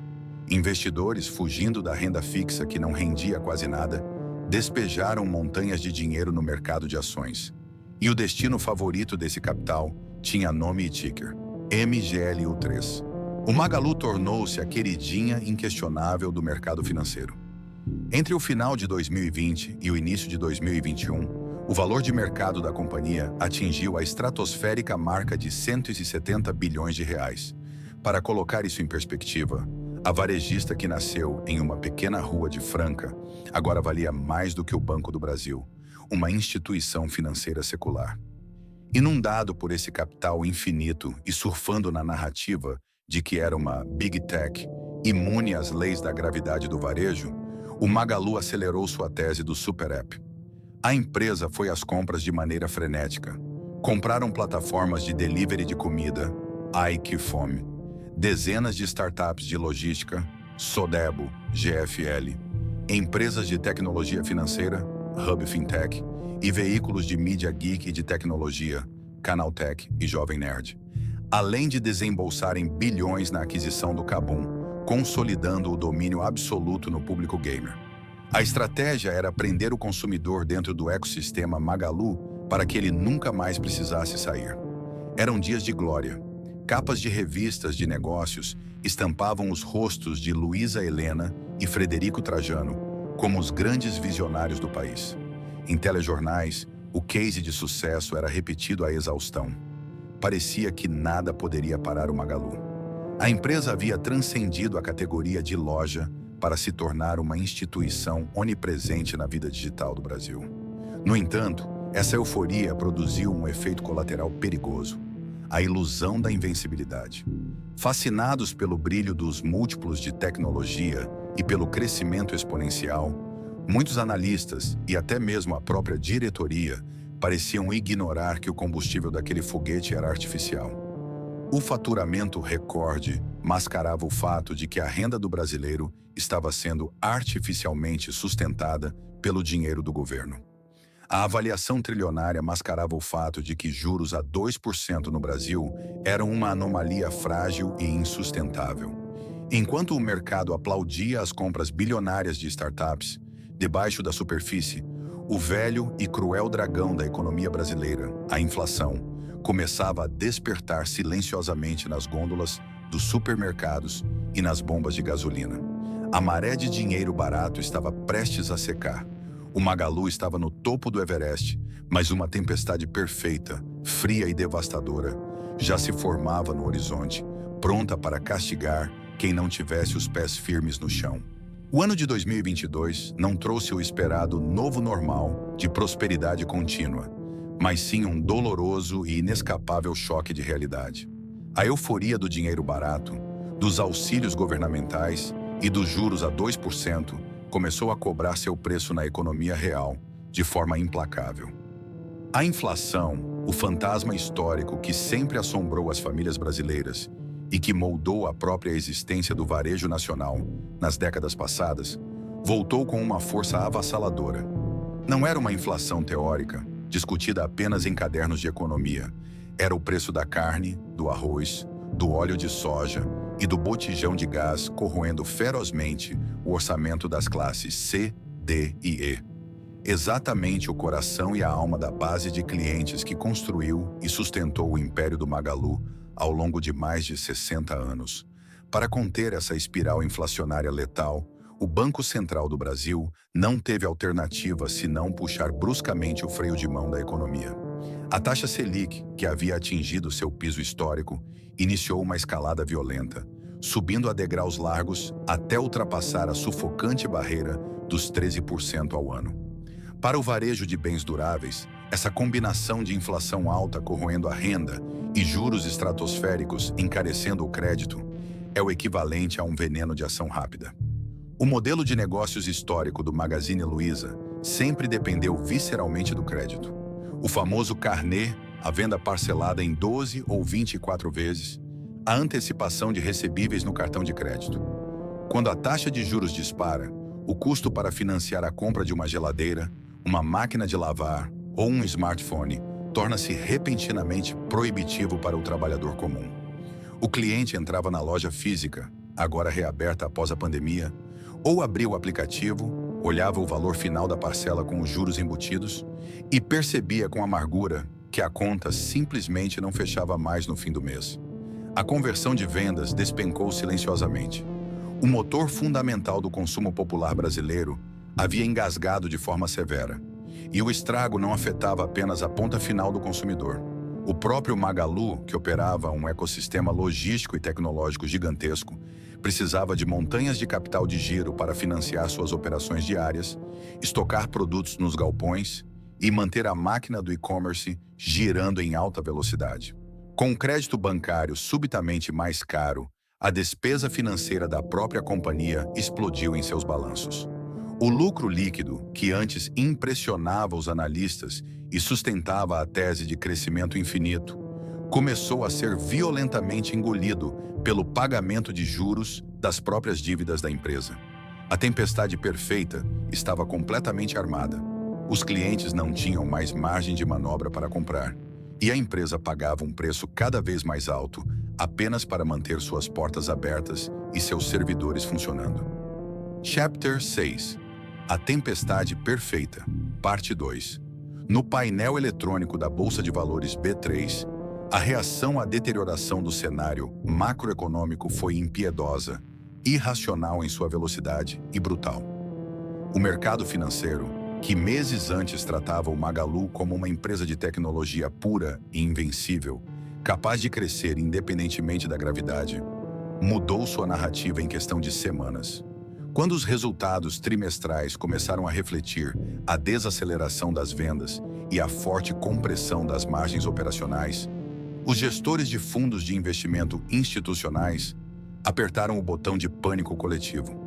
Investidores, fugindo da renda fixa que não rendia quase nada, despejaram montanhas de dinheiro no mercado de ações. E o destino favorito desse capital tinha nome e ticker: MGLU3. O Magalu tornou-se a queridinha inquestionável do mercado financeiro. Entre o final de 2020 e o início de 2021, o valor de mercado da companhia atingiu a estratosférica marca de 170 bilhões de reais. Para colocar isso em perspectiva, a varejista que nasceu em uma pequena rua de Franca agora valia mais do que o Banco do Brasil, uma instituição financeira secular. Inundado por esse capital infinito e surfando na narrativa de que era uma Big Tech imune às leis da gravidade do varejo, o Magalu acelerou sua tese do Super App. A empresa foi às compras de maneira frenética. Compraram plataformas de delivery de comida, Ai Que Fome, dezenas de startups de logística, Sodebo, GFL, empresas de tecnologia financeira, Hub Fintech, e veículos de mídia geek e de tecnologia, Canaltech e Jovem Nerd, além de desembolsarem bilhões na aquisição do Kabum, consolidando o domínio absoluto no público gamer. A estratégia era prender o consumidor dentro do ecossistema Magalu para que ele nunca mais precisasse sair. Eram dias de glória. Capas de revistas de negócios estampavam os rostos de Luísa Helena e Frederico Trajano como os grandes visionários do país. Em telejornais, o case de sucesso era repetido à exaustão. Parecia que nada poderia parar o Magalu. A empresa havia transcendido a categoria de loja para se tornar uma instituição onipresente na vida digital do Brasil. No entanto, essa euforia produziu um efeito colateral perigoso: a ilusão da invencibilidade. Fascinados pelo brilho dos múltiplos de tecnologia e pelo crescimento exponencial, muitos analistas e até mesmo a própria diretoria pareciam ignorar que o combustível daquele foguete era artificial. O faturamento recorde mascarava o fato de que a renda do brasileiro estava sendo artificialmente sustentada pelo dinheiro do governo. A avaliação trilionária mascarava o fato de que juros a 2% no Brasil eram uma anomalia frágil e insustentável. Enquanto o mercado aplaudia as compras bilionárias de startups, debaixo da superfície, o velho e cruel dragão da economia brasileira, a inflação, começava a despertar silenciosamente nas gôndolas dos supermercados e nas bombas de gasolina. A maré de dinheiro barato estava prestes a secar. O Magalu estava no topo do Everest, mas uma tempestade perfeita, fria e devastadora, já se formava no horizonte, pronta para castigar quem não tivesse os pés firmes no chão. O ano de 2022 não trouxe o esperado novo normal de prosperidade contínua, mas sim um doloroso e inescapável choque de realidade. A euforia do dinheiro barato, dos auxílios governamentais e dos juros a 2% começou a cobrar seu preço na economia real de forma implacável. A inflação, o fantasma histórico que sempre assombrou as famílias brasileiras e que moldou a própria existência do varejo nacional nas décadas passadas, voltou com uma força avassaladora. Não era uma inflação teórica, discutida apenas em cadernos de economia. Era o preço da carne, do arroz, do óleo de soja e do botijão de gás corroendo ferozmente o orçamento das classes C, D e E. Exatamente o coração e a alma da base de clientes que construiu e sustentou o império do Magalu ao longo de mais de 60 anos. Para conter essa espiral inflacionária letal, o Banco Central do Brasil não teve alternativa senão puxar bruscamente o freio de mão da economia. A taxa Selic, que havia atingido seu piso histórico, iniciou uma escalada violenta, subindo a degraus largos até ultrapassar a sufocante barreira dos 13% ao ano. Para o varejo de bens duráveis, essa combinação de inflação alta corroendo a renda e juros estratosféricos encarecendo o crédito é o equivalente a um veneno de ação rápida. O modelo de negócios histórico do Magazine Luiza sempre dependeu visceralmente do crédito. O famoso carnê, a venda parcelada em 12 ou 24 vezes, a antecipação de recebíveis no cartão de crédito. Quando a taxa de juros dispara, o custo para financiar a compra de uma geladeira, uma máquina de lavar ou um smartphone torna-se repentinamente proibitivo para o trabalhador comum. O cliente entrava na loja física, agora reaberta após a pandemia, ou abria o aplicativo, olhava o valor final da parcela com os juros embutidos e percebia com amargura que a conta simplesmente não fechava mais no fim do mês. A conversão de vendas despencou silenciosamente. O motor fundamental do consumo popular brasileiro havia engasgado de forma severa. E o estrago não afetava apenas a ponta final do consumidor. O próprio Magalu, que operava um ecossistema logístico e tecnológico gigantesco, precisava de montanhas de capital de giro para financiar suas operações diárias, estocar produtos nos galpões e manter a máquina do e-commerce girando em alta velocidade. Com o crédito bancário subitamente mais caro, a despesa financeira da própria companhia explodiu em seus balanços. O lucro líquido, que antes impressionava os analistas e sustentava a tese de crescimento infinito, começou a ser violentamente engolido pelo pagamento de juros das próprias dívidas da empresa. A tempestade perfeita estava completamente armada. Os clientes não tinham mais margem de manobra para comprar, e a empresa pagava um preço cada vez mais alto apenas para manter suas portas abertas e seus servidores funcionando. Chapter 6. A Tempestade Perfeita, Parte 2. No painel eletrônico da Bolsa de Valores B3, a reação à deterioração do cenário macroeconômico foi impiedosa, irracional em sua velocidade e brutal. O mercado financeiro, que meses antes tratava o Magalu como uma empresa de tecnologia pura e invencível, capaz de crescer independentemente da gravidade, mudou sua narrativa em questão de semanas. Quando os resultados trimestrais começaram a refletir a desaceleração das vendas e a forte compressão das margens operacionais, os gestores de fundos de investimento institucionais apertaram o botão de pânico coletivo.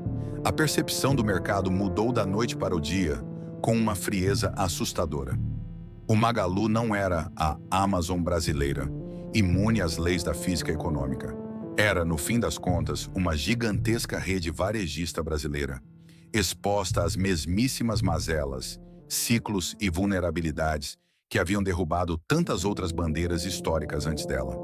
A percepção do mercado mudou da noite para o dia com uma frieza assustadora. O Magalu não era a Amazon brasileira imune às leis da física econômica. Era, no fim das contas, uma gigantesca rede varejista brasileira, exposta às mesmíssimas mazelas, ciclos e vulnerabilidades que haviam derrubado tantas outras bandeiras históricas antes dela.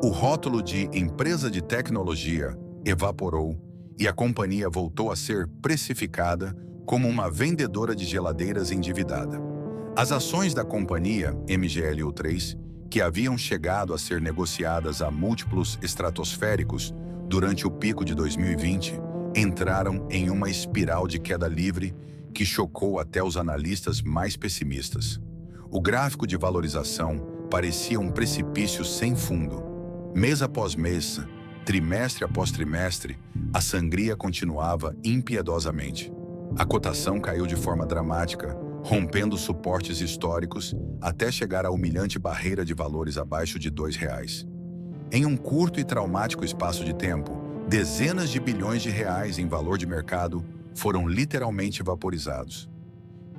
O rótulo de empresa de tecnologia evaporou e a companhia voltou a ser precificada como uma vendedora de geladeiras endividada. As ações da companhia MGLU3, que haviam chegado a ser negociadas a múltiplos estratosféricos durante o pico de 2020, entraram em uma espiral de queda livre que chocou até os analistas mais pessimistas. O gráfico de valorização parecia um precipício sem fundo. Mês após mês, trimestre após trimestre, a sangria continuava impiedosamente. A cotação caiu de forma dramática, rompendo suportes históricos até chegar à humilhante barreira de valores abaixo de R$ 2. Em um curto e traumático espaço de tempo, dezenas de bilhões de reais em valor de mercado foram literalmente vaporizados.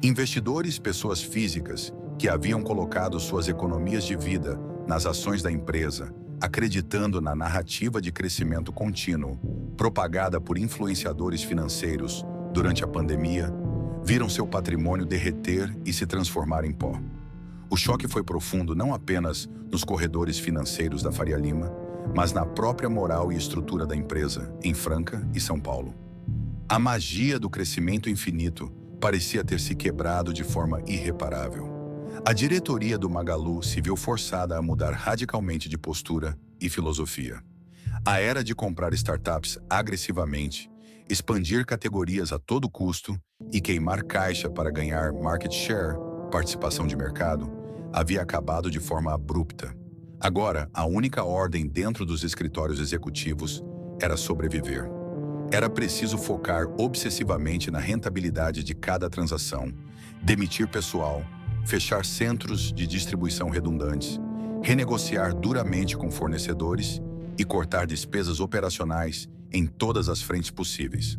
Investidores, pessoas físicas, que haviam colocado suas economias de vida nas ações da empresa, acreditando na narrativa de crescimento contínuo, propagada por influenciadores financeiros durante a pandemia, viram seu patrimônio derreter e se transformar em pó. O choque foi profundo não apenas nos corredores financeiros da Faria Lima, mas na própria moral e estrutura da empresa, em Franca e São Paulo. A magia do crescimento infinito parecia ter se quebrado de forma irreparável. A diretoria do Magalu se viu forçada a mudar radicalmente de postura e filosofia. A era de comprar startups agressivamente, expandir categorias a todo custo e queimar caixa para ganhar market share, participação de mercado, havia acabado de forma abrupta. Agora, a única ordem dentro dos escritórios executivos era sobreviver. Era preciso focar obsessivamente na rentabilidade de cada transação, demitir pessoal, fechar centros de distribuição redundantes, renegociar duramente com fornecedores e cortar despesas operacionais em todas as frentes possíveis.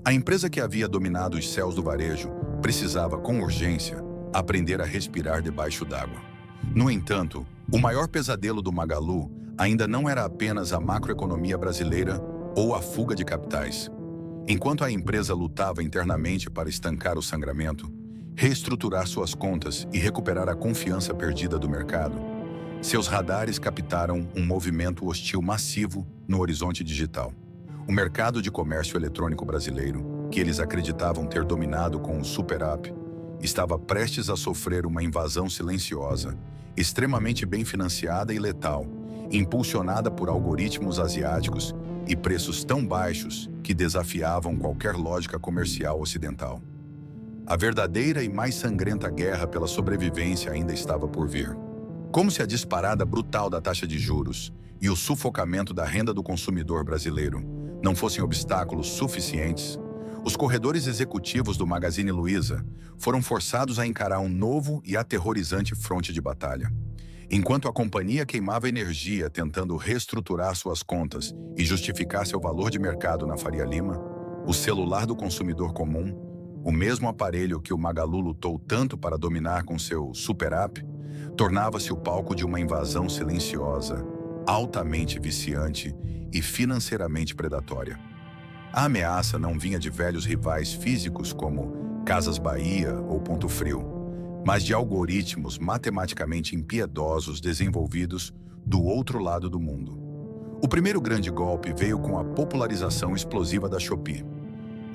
A empresa que havia dominado os céus do varejo precisava, com urgência, aprender a respirar debaixo d'água. No entanto, o maior pesadelo do Magalu ainda não era apenas a macroeconomia brasileira ou a fuga de capitais. Enquanto a empresa lutava internamente para estancar o sangramento, reestruturar suas contas e recuperar a confiança perdida do mercado, seus radares captaram um movimento hostil massivo no horizonte digital. O mercado de comércio eletrônico brasileiro, que eles acreditavam ter dominado com o Super App, estava prestes a sofrer uma invasão silenciosa, extremamente bem financiada e letal, impulsionada por algoritmos asiáticos e preços tão baixos que desafiavam qualquer lógica comercial ocidental. A verdadeira e mais sangrenta guerra pela sobrevivência ainda estava por vir. Como se a disparada brutal da taxa de juros e o sufocamento da renda do consumidor brasileiro não fossem obstáculos suficientes, os corredores executivos do Magazine Luiza foram forçados a encarar um novo e aterrorizante fronte de batalha. Enquanto a companhia queimava energia tentando reestruturar suas contas e justificar seu valor de mercado na Faria Lima, o celular do consumidor comum, o mesmo aparelho que o Magalu lutou tanto para dominar com seu Super App, tornava-se o palco de uma invasão silenciosa, altamente viciante e financeiramente predatória. A ameaça não vinha de velhos rivais físicos como Casas Bahia ou Ponto Frio, mas de algoritmos matematicamente impiedosos desenvolvidos do outro lado do mundo. O primeiro grande golpe veio com a popularização explosiva da Shopee.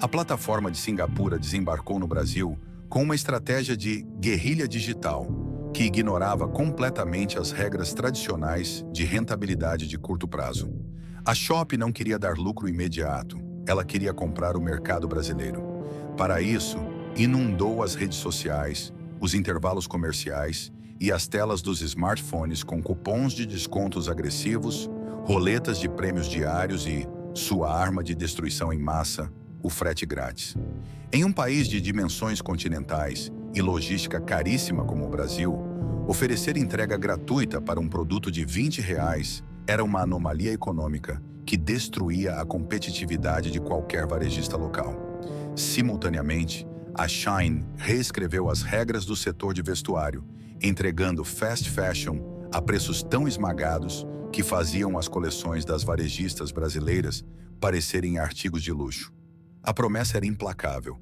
A plataforma de Singapura desembarcou no Brasil com uma estratégia de guerrilha digital que ignorava completamente as regras tradicionais de rentabilidade de curto prazo. A Shopee não queria dar lucro imediato, ela queria comprar o mercado brasileiro. Para isso, inundou as redes sociais, os intervalos comerciais e as telas dos smartphones com cupons de descontos agressivos, roletas de prêmios diários e sua arma de destruição em massa, o frete grátis. Em um país de dimensões continentais e logística caríssima como o Brasil, oferecer entrega gratuita para um produto de R$ 20 era uma anomalia econômica que destruía a competitividade de qualquer varejista local. Simultaneamente, a Shein reescreveu as regras do setor de vestuário, entregando fast fashion a preços tão esmagados que faziam as coleções das varejistas brasileiras parecerem artigos de luxo. A promessa era implacável.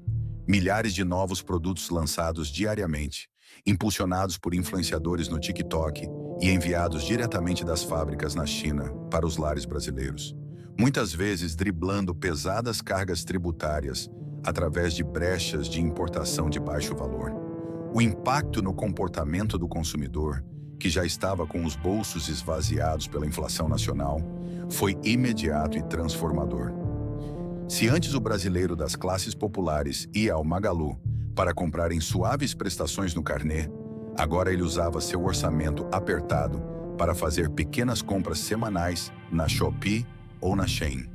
Milhares de novos produtos lançados diariamente, impulsionados por influenciadores no TikTok e enviados diretamente das fábricas na China para os lares brasileiros. Muitas vezes driblando pesadas cargas tributárias através de brechas de importação de baixo valor. O impacto no comportamento do consumidor, que já estava com os bolsos esvaziados pela inflação nacional, foi imediato e transformador. Se antes o brasileiro das classes populares ia ao Magalu para comprar em suaves prestações no carnê, agora ele usava seu orçamento apertado para fazer pequenas compras semanais na Shopee ou na Shein.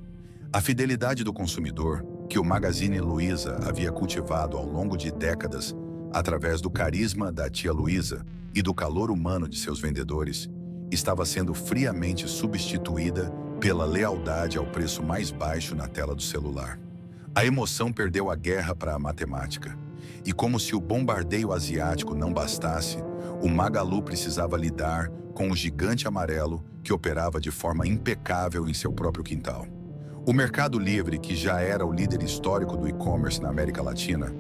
A fidelidade do consumidor, que o Magazine Luiza havia cultivado ao longo de décadas através do carisma da tia Luiza e do calor humano de seus vendedores, estava sendo friamente substituída pela lealdade ao preço mais baixo na tela do celular. A emoção perdeu a guerra para a matemática. E como se o bombardeio asiático não bastasse, o Magalu precisava lidar com o gigante amarelo que operava de forma impecável em seu próprio quintal. O Mercado Livre, que já era o líder histórico do e-commerce na América Latina,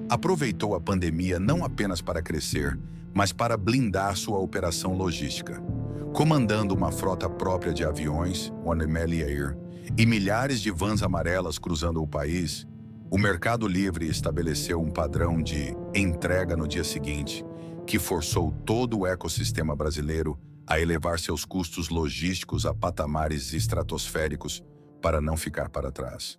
aproveitou a pandemia não apenas para crescer, mas para blindar sua operação logística. Comandando uma frota própria de aviões, o Animalia Air, e milhares de vans amarelas cruzando o país, o Mercado Livre estabeleceu um padrão de entrega no dia seguinte, que forçou todo o ecossistema brasileiro a elevar seus custos logísticos a patamares estratosféricos para não ficar para trás.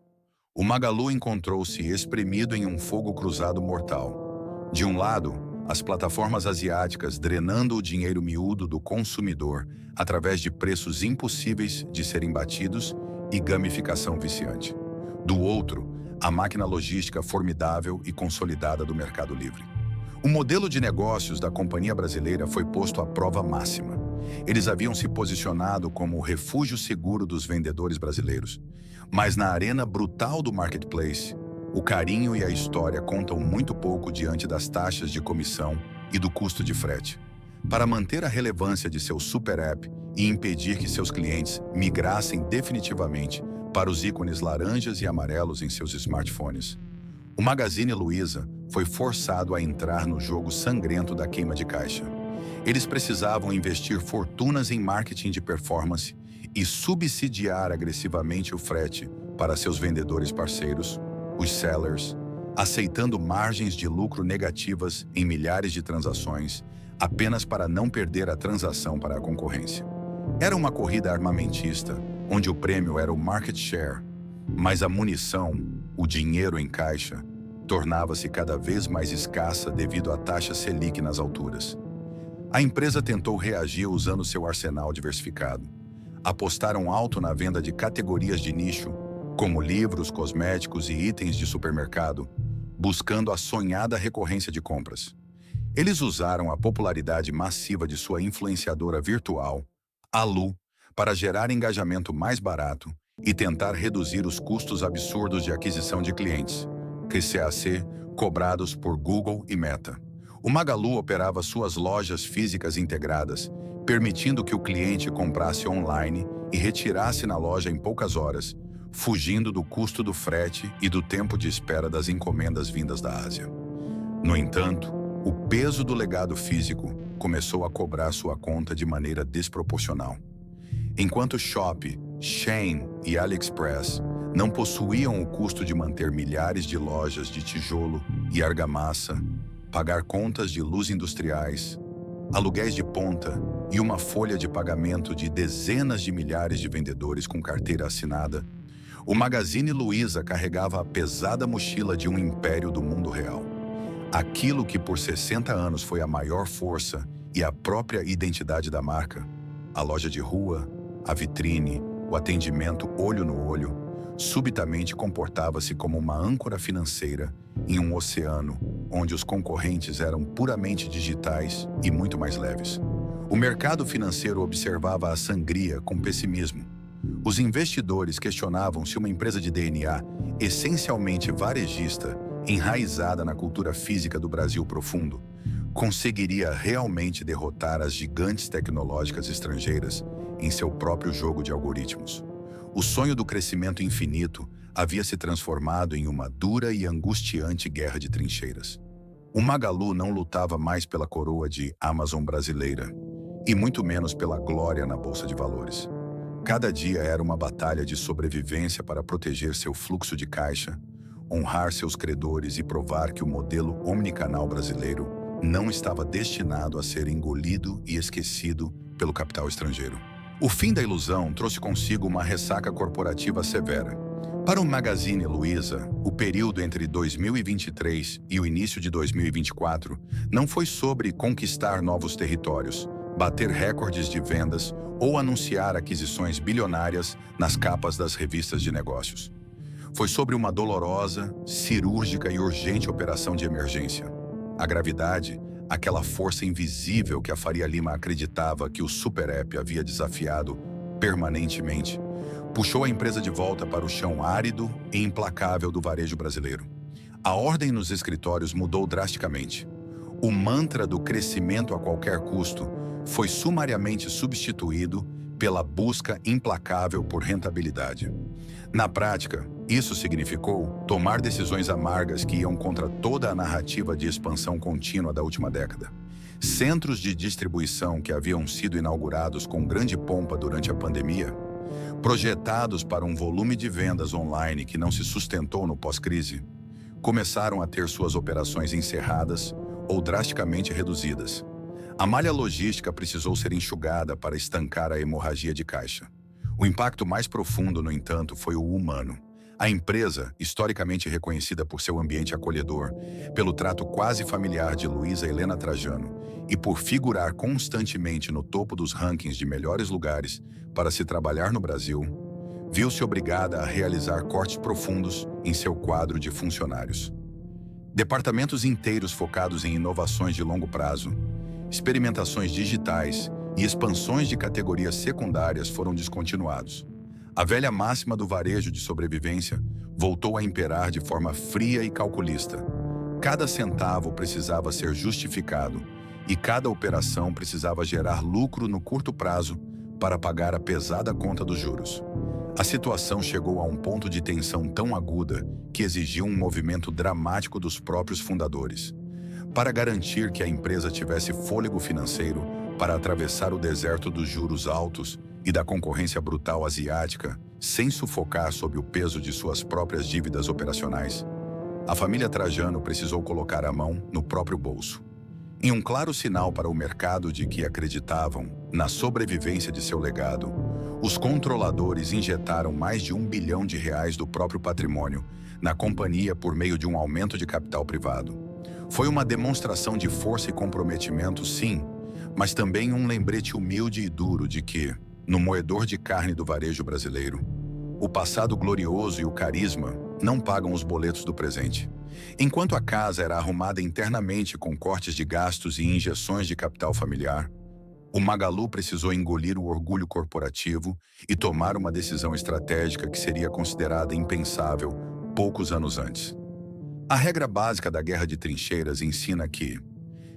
O Magalu encontrou-se espremido em um fogo cruzado mortal. De um lado, as plataformas asiáticas drenando o dinheiro miúdo do consumidor através de preços impossíveis de serem batidos e gamificação viciante. Do outro, a máquina logística formidável e consolidada do Mercado Livre. O modelo de negócios da companhia brasileira foi posto à prova máxima. Eles haviam se posicionado como o refúgio seguro dos vendedores brasileiros. Mas na arena brutal do marketplace, o carinho e a história contam muito pouco diante das taxas de comissão e do custo de frete. Para manter a relevância de seu super app e impedir que seus clientes migrassem definitivamente para os ícones laranjas e amarelos em seus smartphones, o Magazine Luiza foi forçado a entrar no jogo sangrento da queima de caixa. Eles precisavam investir fortunas em marketing de performance e subsidiar agressivamente o frete para seus vendedores parceiros, os sellers, aceitando margens de lucro negativas em milhares de transações, apenas para não perder a transação para a concorrência. Era uma corrida armamentista, onde o prêmio era o market share, mas a munição, o dinheiro em caixa, tornava-se cada vez mais escassa devido à taxa Selic nas alturas. A empresa tentou reagir usando seu arsenal diversificado. Apostaram alto na venda de categorias de nicho, como livros, cosméticos e itens de supermercado, buscando a sonhada recorrência de compras. Eles usaram a popularidade massiva de sua influenciadora virtual, a Lu, para gerar engajamento mais barato e tentar reduzir os custos absurdos de aquisição de clientes, CAC, cobrados por Google e Meta. O Magalu operava suas lojas físicas integradas, permitindo que o cliente comprasse online e retirasse na loja em poucas horas, fugindo do custo do frete e do tempo de espera das encomendas vindas da Ásia. No entanto, o peso do legado físico começou a cobrar sua conta de maneira desproporcional. Enquanto Shopee, Shein e AliExpress não possuíam o custo de manter milhares de lojas de tijolo e argamassa, pagar contas de luz industriais, aluguéis de ponta e uma folha de pagamento de dezenas de milhares de vendedores com carteira assinada, o Magazine Luiza carregava a pesada mochila de um império do mundo real. Aquilo que por 60 anos foi a maior força e a própria identidade da marca, a loja de rua, a vitrine, o atendimento olho no olho, subitamente comportava-se como uma âncora financeira em um oceano onde os concorrentes eram puramente digitais e muito mais leves. O mercado financeiro observava a sangria com pessimismo. Os investidores questionavam se uma empresa de DNA, essencialmente varejista, enraizada na cultura física do Brasil profundo, conseguiria realmente derrotar as gigantes tecnológicas estrangeiras em seu próprio jogo de algoritmos. O sonho do crescimento infinito havia se transformado em uma dura e angustiante guerra de trincheiras. O Magalu não lutava mais pela coroa de Amazon brasileira, e muito menos pela glória na Bolsa de Valores. Cada dia era uma batalha de sobrevivência para proteger seu fluxo de caixa, honrar seus credores e provar que o modelo omnicanal brasileiro não estava destinado a ser engolido e esquecido pelo capital estrangeiro. O fim da ilusão trouxe consigo uma ressaca corporativa severa. Para o Magazine Luiza, o período entre 2023 e o início de 2024 não foi sobre conquistar novos territórios, bater recordes de vendas ou anunciar aquisições bilionárias nas capas das revistas de negócios. Foi sobre uma dolorosa, cirúrgica e urgente operação de emergência. A gravidade, aquela força invisível que a Faria Lima acreditava que o Super App havia desafiado permanentemente, puxou a empresa de volta para o chão árido e implacável do varejo brasileiro. A ordem nos escritórios mudou drasticamente. O mantra do crescimento a qualquer custo foi sumariamente substituído pela busca implacável por rentabilidade. Na prática, isso significou tomar decisões amargas que iam contra toda a narrativa de expansão contínua da última década. Centros de distribuição que haviam sido inaugurados com grande pompa durante a pandemia, projetados para um volume de vendas online que não se sustentou no pós-crise, começaram a ter suas operações encerradas ou drasticamente reduzidas. A malha logística precisou ser enxugada para estancar a hemorragia de caixa. O impacto mais profundo, no entanto, foi o humano. A empresa, historicamente reconhecida por seu ambiente acolhedor, pelo trato quase familiar de Luiza Helena Trajano e por figurar constantemente no topo dos rankings de melhores lugares para se trabalhar no Brasil, viu-se obrigada a realizar cortes profundos em seu quadro de funcionários. Departamentos inteiros focados em inovações de longo prazo, experimentações digitais e expansões de categorias secundárias foram descontinuados. A velha máxima do varejo de sobrevivência voltou a imperar de forma fria e calculista. Cada centavo precisava ser justificado e cada operação precisava gerar lucro no curto prazo para pagar a pesada conta dos juros. A situação chegou a um ponto de tensão tão aguda que exigiu um movimento dramático dos próprios fundadores. Para garantir que a empresa tivesse fôlego financeiro para atravessar o deserto dos juros altos e da concorrência brutal asiática, sem sufocar sob o peso de suas próprias dívidas operacionais, a família Trajano precisou colocar a mão no próprio bolso. Em um claro sinal para o mercado de que acreditavam na sobrevivência de seu legado, os controladores injetaram mais de R$ 1 bilhão do próprio patrimônio na companhia por meio de um aumento de capital privado. Foi uma demonstração de força e comprometimento, sim, mas também um lembrete humilde e duro de que, no moedor de carne do varejo brasileiro, o passado glorioso e o carisma não pagam os boletos do presente. Enquanto a casa era arrumada internamente com cortes de gastos e injeções de capital familiar, o Magalu precisou engolir o orgulho corporativo e tomar uma decisão estratégica que seria considerada impensável poucos anos antes. A regra básica da guerra de trincheiras ensina que,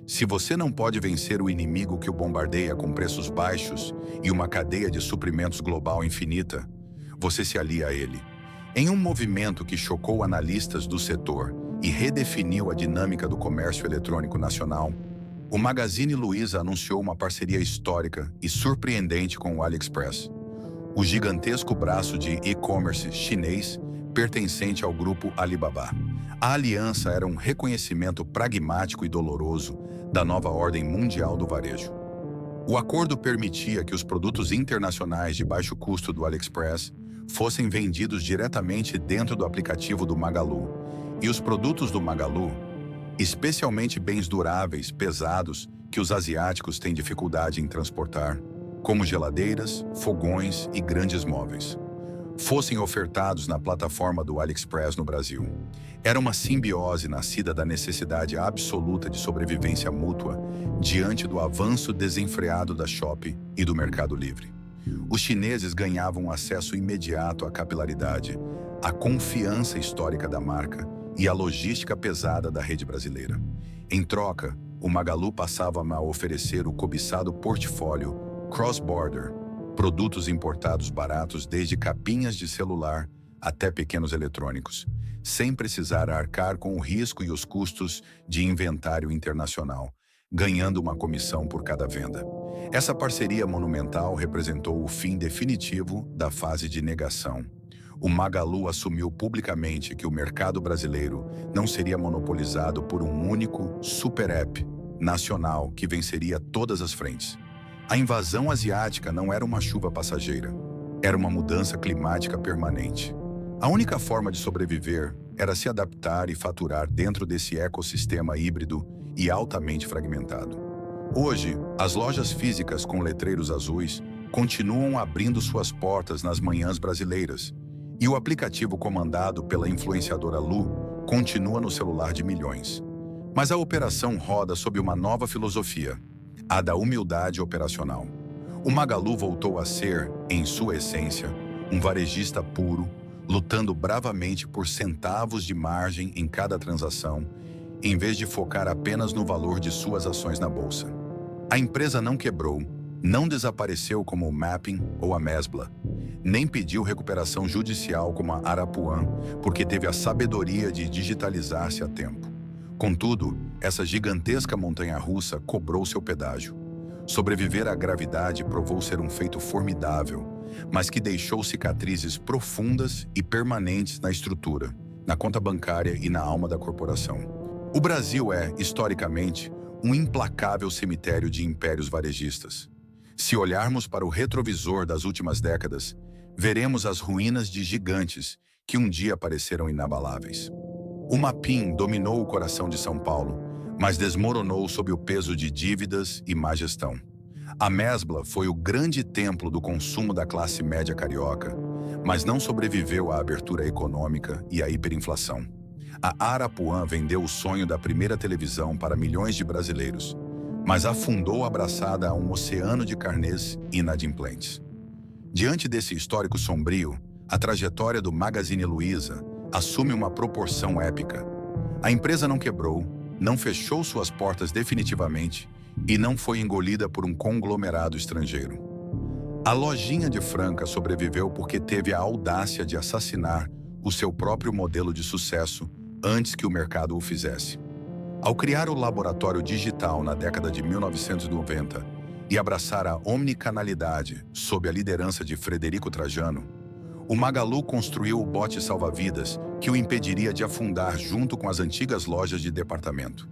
se você não pode vencer o inimigo que o bombardeia com preços baixos e uma cadeia de suprimentos global infinita, você se alia a ele. Em um movimento que chocou analistas do setor e redefiniu a dinâmica do comércio eletrônico nacional, o Magazine Luiza anunciou uma parceria histórica e surpreendente com o AliExpress, o gigantesco braço de e-commerce chinês pertencente ao grupo Alibaba. A aliança era um reconhecimento pragmático e doloroso da nova ordem mundial do varejo. O acordo permitia que os produtos internacionais de baixo custo do AliExpress fossem vendidos diretamente dentro do aplicativo do Magalu, e os produtos do Magalu, especialmente bens duráveis, pesados, que os asiáticos têm dificuldade em transportar, como geladeiras, fogões e grandes móveis, fossem ofertados na plataforma do AliExpress no Brasil. Era uma simbiose nascida da necessidade absoluta de sobrevivência mútua diante do avanço desenfreado da Shopee e do Mercado Livre. Os chineses ganhavam acesso imediato à capilaridade, à confiança histórica da marca e à logística pesada da rede brasileira. Em troca, o Magalu passava a oferecer o cobiçado portfólio cross-border, produtos importados baratos desde capinhas de celular até pequenos eletrônicos, sem precisar arcar com o risco e os custos de inventário internacional, ganhando uma comissão por cada venda. Essa parceria monumental representou o fim definitivo da fase de negação. O Magalu assumiu publicamente que o mercado brasileiro não seria monopolizado por um único super app nacional que venceria todas as frentes. A invasão asiática não era uma chuva passageira, era uma mudança climática permanente. A única forma de sobreviver era se adaptar e faturar dentro desse ecossistema híbrido e altamente fragmentado. Hoje, as lojas físicas com letreiros azuis continuam abrindo suas portas nas manhãs brasileiras, e o aplicativo comandado pela influenciadora Lu continua no celular de milhões. Mas a operação roda sob uma nova filosofia, a da humildade operacional. O Magalu voltou a ser, em sua essência, um varejista puro, lutando bravamente por centavos de margem em cada transação, em vez de focar apenas no valor de suas ações na bolsa. A empresa não quebrou, não desapareceu como o Mapping ou a Mesbla, nem pediu recuperação judicial como a Arapuã, porque teve a sabedoria de digitalizar-se a tempo. Contudo, essa gigantesca montanha-russa cobrou seu pedágio. Sobreviver à gravidade provou ser um feito formidável, mas que deixou cicatrizes profundas e permanentes na estrutura, na conta bancária e na alma da corporação. O Brasil é, historicamente, um implacável cemitério de impérios varejistas. Se olharmos para o retrovisor das últimas décadas, veremos as ruínas de gigantes que um dia pareceram inabaláveis. O Mapim dominou o coração de São Paulo, mas desmoronou sob o peso de dívidas e má gestão. A Mesbla foi o grande templo do consumo da classe média carioca, mas não sobreviveu à abertura econômica e à hiperinflação. A Arapuã vendeu o sonho da primeira televisão para milhões de brasileiros, mas afundou abraçada a um oceano de carnês inadimplentes. Diante desse histórico sombrio, a trajetória do Magazine Luiza assume uma proporção épica. A empresa não quebrou, não fechou suas portas definitivamente e não foi engolida por um conglomerado estrangeiro. A lojinha de Franca sobreviveu porque teve a audácia de assassinar o seu próprio modelo de sucesso antes que o mercado o fizesse. Ao criar o laboratório digital na década de 1990 e abraçar a omnicanalidade sob a liderança de Frederico Trajano, o Magalu construiu o bote salva-vidas que o impediria de afundar junto com as antigas lojas de departamento.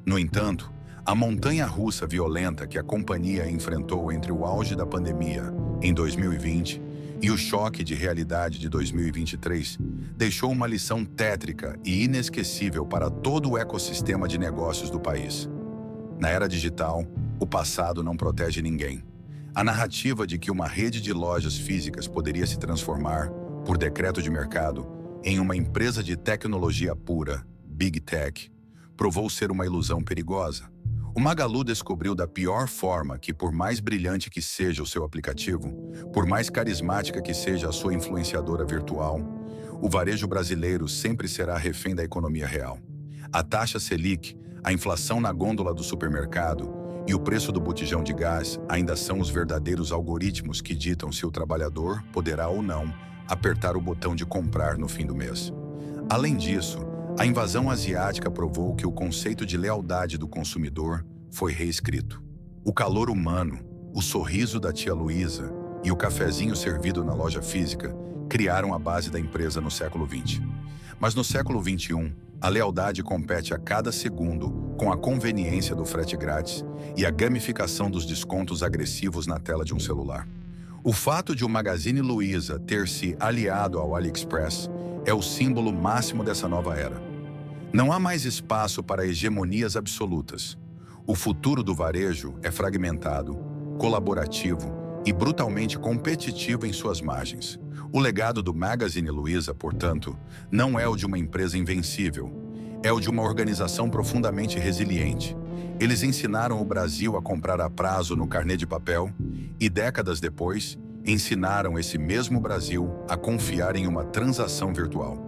No entanto, a montanha-russa violenta que a companhia enfrentou entre o auge da pandemia, em 2020, e o choque de realidade de 2023 deixou uma lição tétrica e inesquecível para todo o ecossistema de negócios do país. Na era digital, o passado não protege ninguém. A narrativa de que uma rede de lojas físicas poderia se transformar, por decreto de mercado, em uma empresa de tecnologia pura, Big Tech, provou ser uma ilusão perigosa. O Magalu descobriu da pior forma que, por mais brilhante que seja o seu aplicativo, por mais carismática que seja a sua influenciadora virtual, o varejo brasileiro sempre será refém da economia real. A taxa Selic, a inflação na gôndola do supermercado e o preço do botijão de gás ainda são os verdadeiros algoritmos que ditam se o trabalhador poderá ou não apertar o botão de comprar no fim do mês. Além disso, a invasão asiática provou que o conceito de lealdade do consumidor foi reescrito. O calor humano, o sorriso da tia Luísa e o cafezinho servido na loja física criaram a base da empresa no século XX. Mas no século XXI, a lealdade compete a cada segundo com a conveniência do frete grátis e a gamificação dos descontos agressivos na tela de um celular. O fato de o Magazine Luiza ter se aliado ao AliExpress é o símbolo máximo dessa nova era. Não há mais espaço para hegemonias absolutas. O futuro do varejo é fragmentado, colaborativo e brutalmente competitivo em suas margens. O legado do Magazine Luiza, portanto, não é o de uma empresa invencível, é o de uma organização profundamente resiliente. Eles ensinaram o Brasil a comprar a prazo no carnê de papel e, décadas depois, ensinaram esse mesmo Brasil a confiar em uma transação virtual.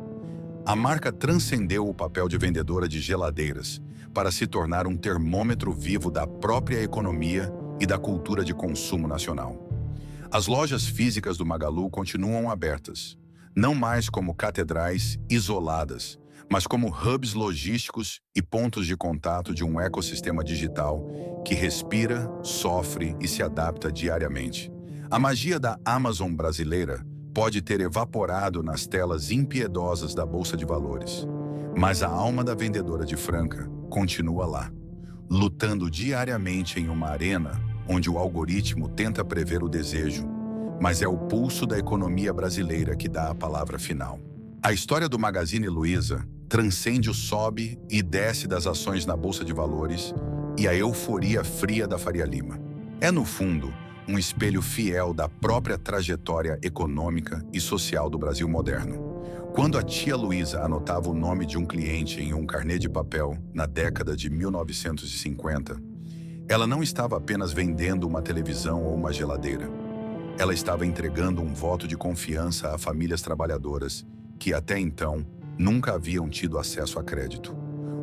A marca transcendeu o papel de vendedora de geladeiras para se tornar um termômetro vivo da própria economia e da cultura de consumo nacional. As lojas físicas do Magalu continuam abertas, não mais como catedrais isoladas, mas como hubs logísticos e pontos de contato de um ecossistema digital que respira, sofre e se adapta diariamente. A magia da Amazon brasileira pode ter evaporado nas telas impiedosas da Bolsa de Valores, mas a alma da vendedora de Franca continua lá, lutando diariamente em uma arena onde o algoritmo tenta prever o desejo, mas é o pulso da economia brasileira que dá a palavra final. A história do Magazine Luiza transcende o sobe e desce das ações na Bolsa de Valores e a euforia fria da Faria Lima. É, no fundo, um espelho fiel da própria trajetória econômica e social do Brasil moderno. Quando a tia Luiza anotava o nome de um cliente em um carnê de papel na década de 1950, ela não estava apenas vendendo uma televisão ou uma geladeira. Ela estava entregando um voto de confiança a famílias trabalhadoras que, até então, nunca haviam tido acesso a crédito.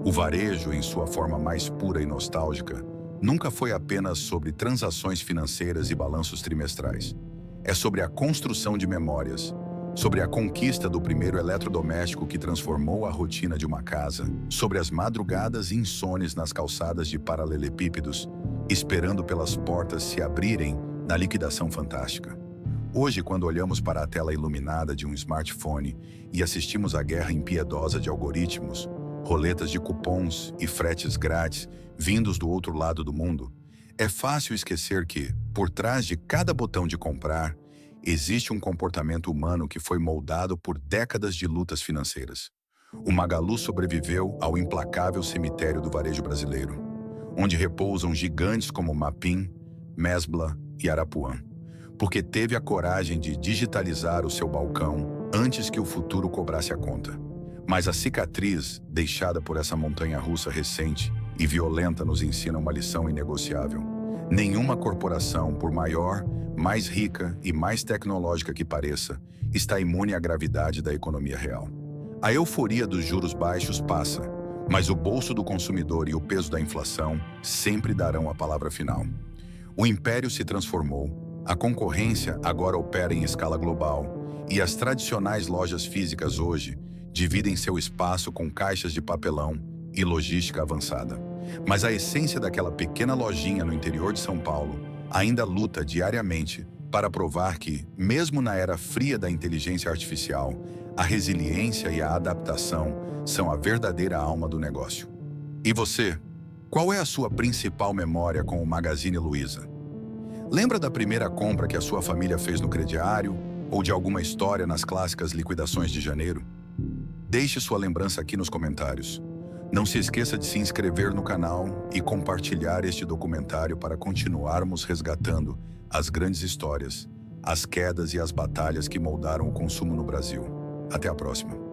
O varejo, em sua forma mais pura e nostálgica, nunca foi apenas sobre transações financeiras e balanços trimestrais. É sobre a construção de memórias, sobre a conquista do primeiro eletrodoméstico que transformou a rotina de uma casa, sobre as madrugadas insones nas calçadas de paralelepípedos, esperando pelas portas se abrirem na liquidação fantástica. Hoje, quando olhamos para a tela iluminada de um smartphone e assistimos à guerra impiedosa de algoritmos, roletas de cupons e fretes grátis vindos do outro lado do mundo, é fácil esquecer que, por trás de cada botão de comprar, existe um comportamento humano que foi moldado por décadas de lutas financeiras. O Magalu sobreviveu ao implacável cemitério do varejo brasileiro, onde repousam gigantes como Mapim, Mesbla e Arapuã, porque teve a coragem de digitalizar o seu balcão antes que o futuro cobrasse a conta. Mas a cicatriz deixada por essa montanha-russa recente e violenta nos ensina uma lição inegociável. Nenhuma corporação, por maior, mais rica e mais tecnológica que pareça, está imune à gravidade da economia real. A euforia dos juros baixos passa, mas o bolso do consumidor e o peso da inflação sempre darão a palavra final. O império se transformou, a concorrência agora opera em escala global e as tradicionais lojas físicas hoje dividem seu espaço com caixas de papelão e logística avançada. Mas a essência daquela pequena lojinha no interior de São Paulo ainda luta diariamente para provar que, mesmo na era fria da inteligência artificial, a resiliência e a adaptação são a verdadeira alma do negócio. E você? Qual é a sua principal memória com o Magazine Luiza? Lembra da primeira compra que a sua família fez no crediário ou de alguma história nas clássicas liquidações de janeiro? Deixe sua lembrança aqui nos comentários. Não se esqueça de se inscrever no canal e compartilhar este documentário para continuarmos resgatando as grandes histórias, as quedas e as batalhas que moldaram o consumo no Brasil. Até a próxima.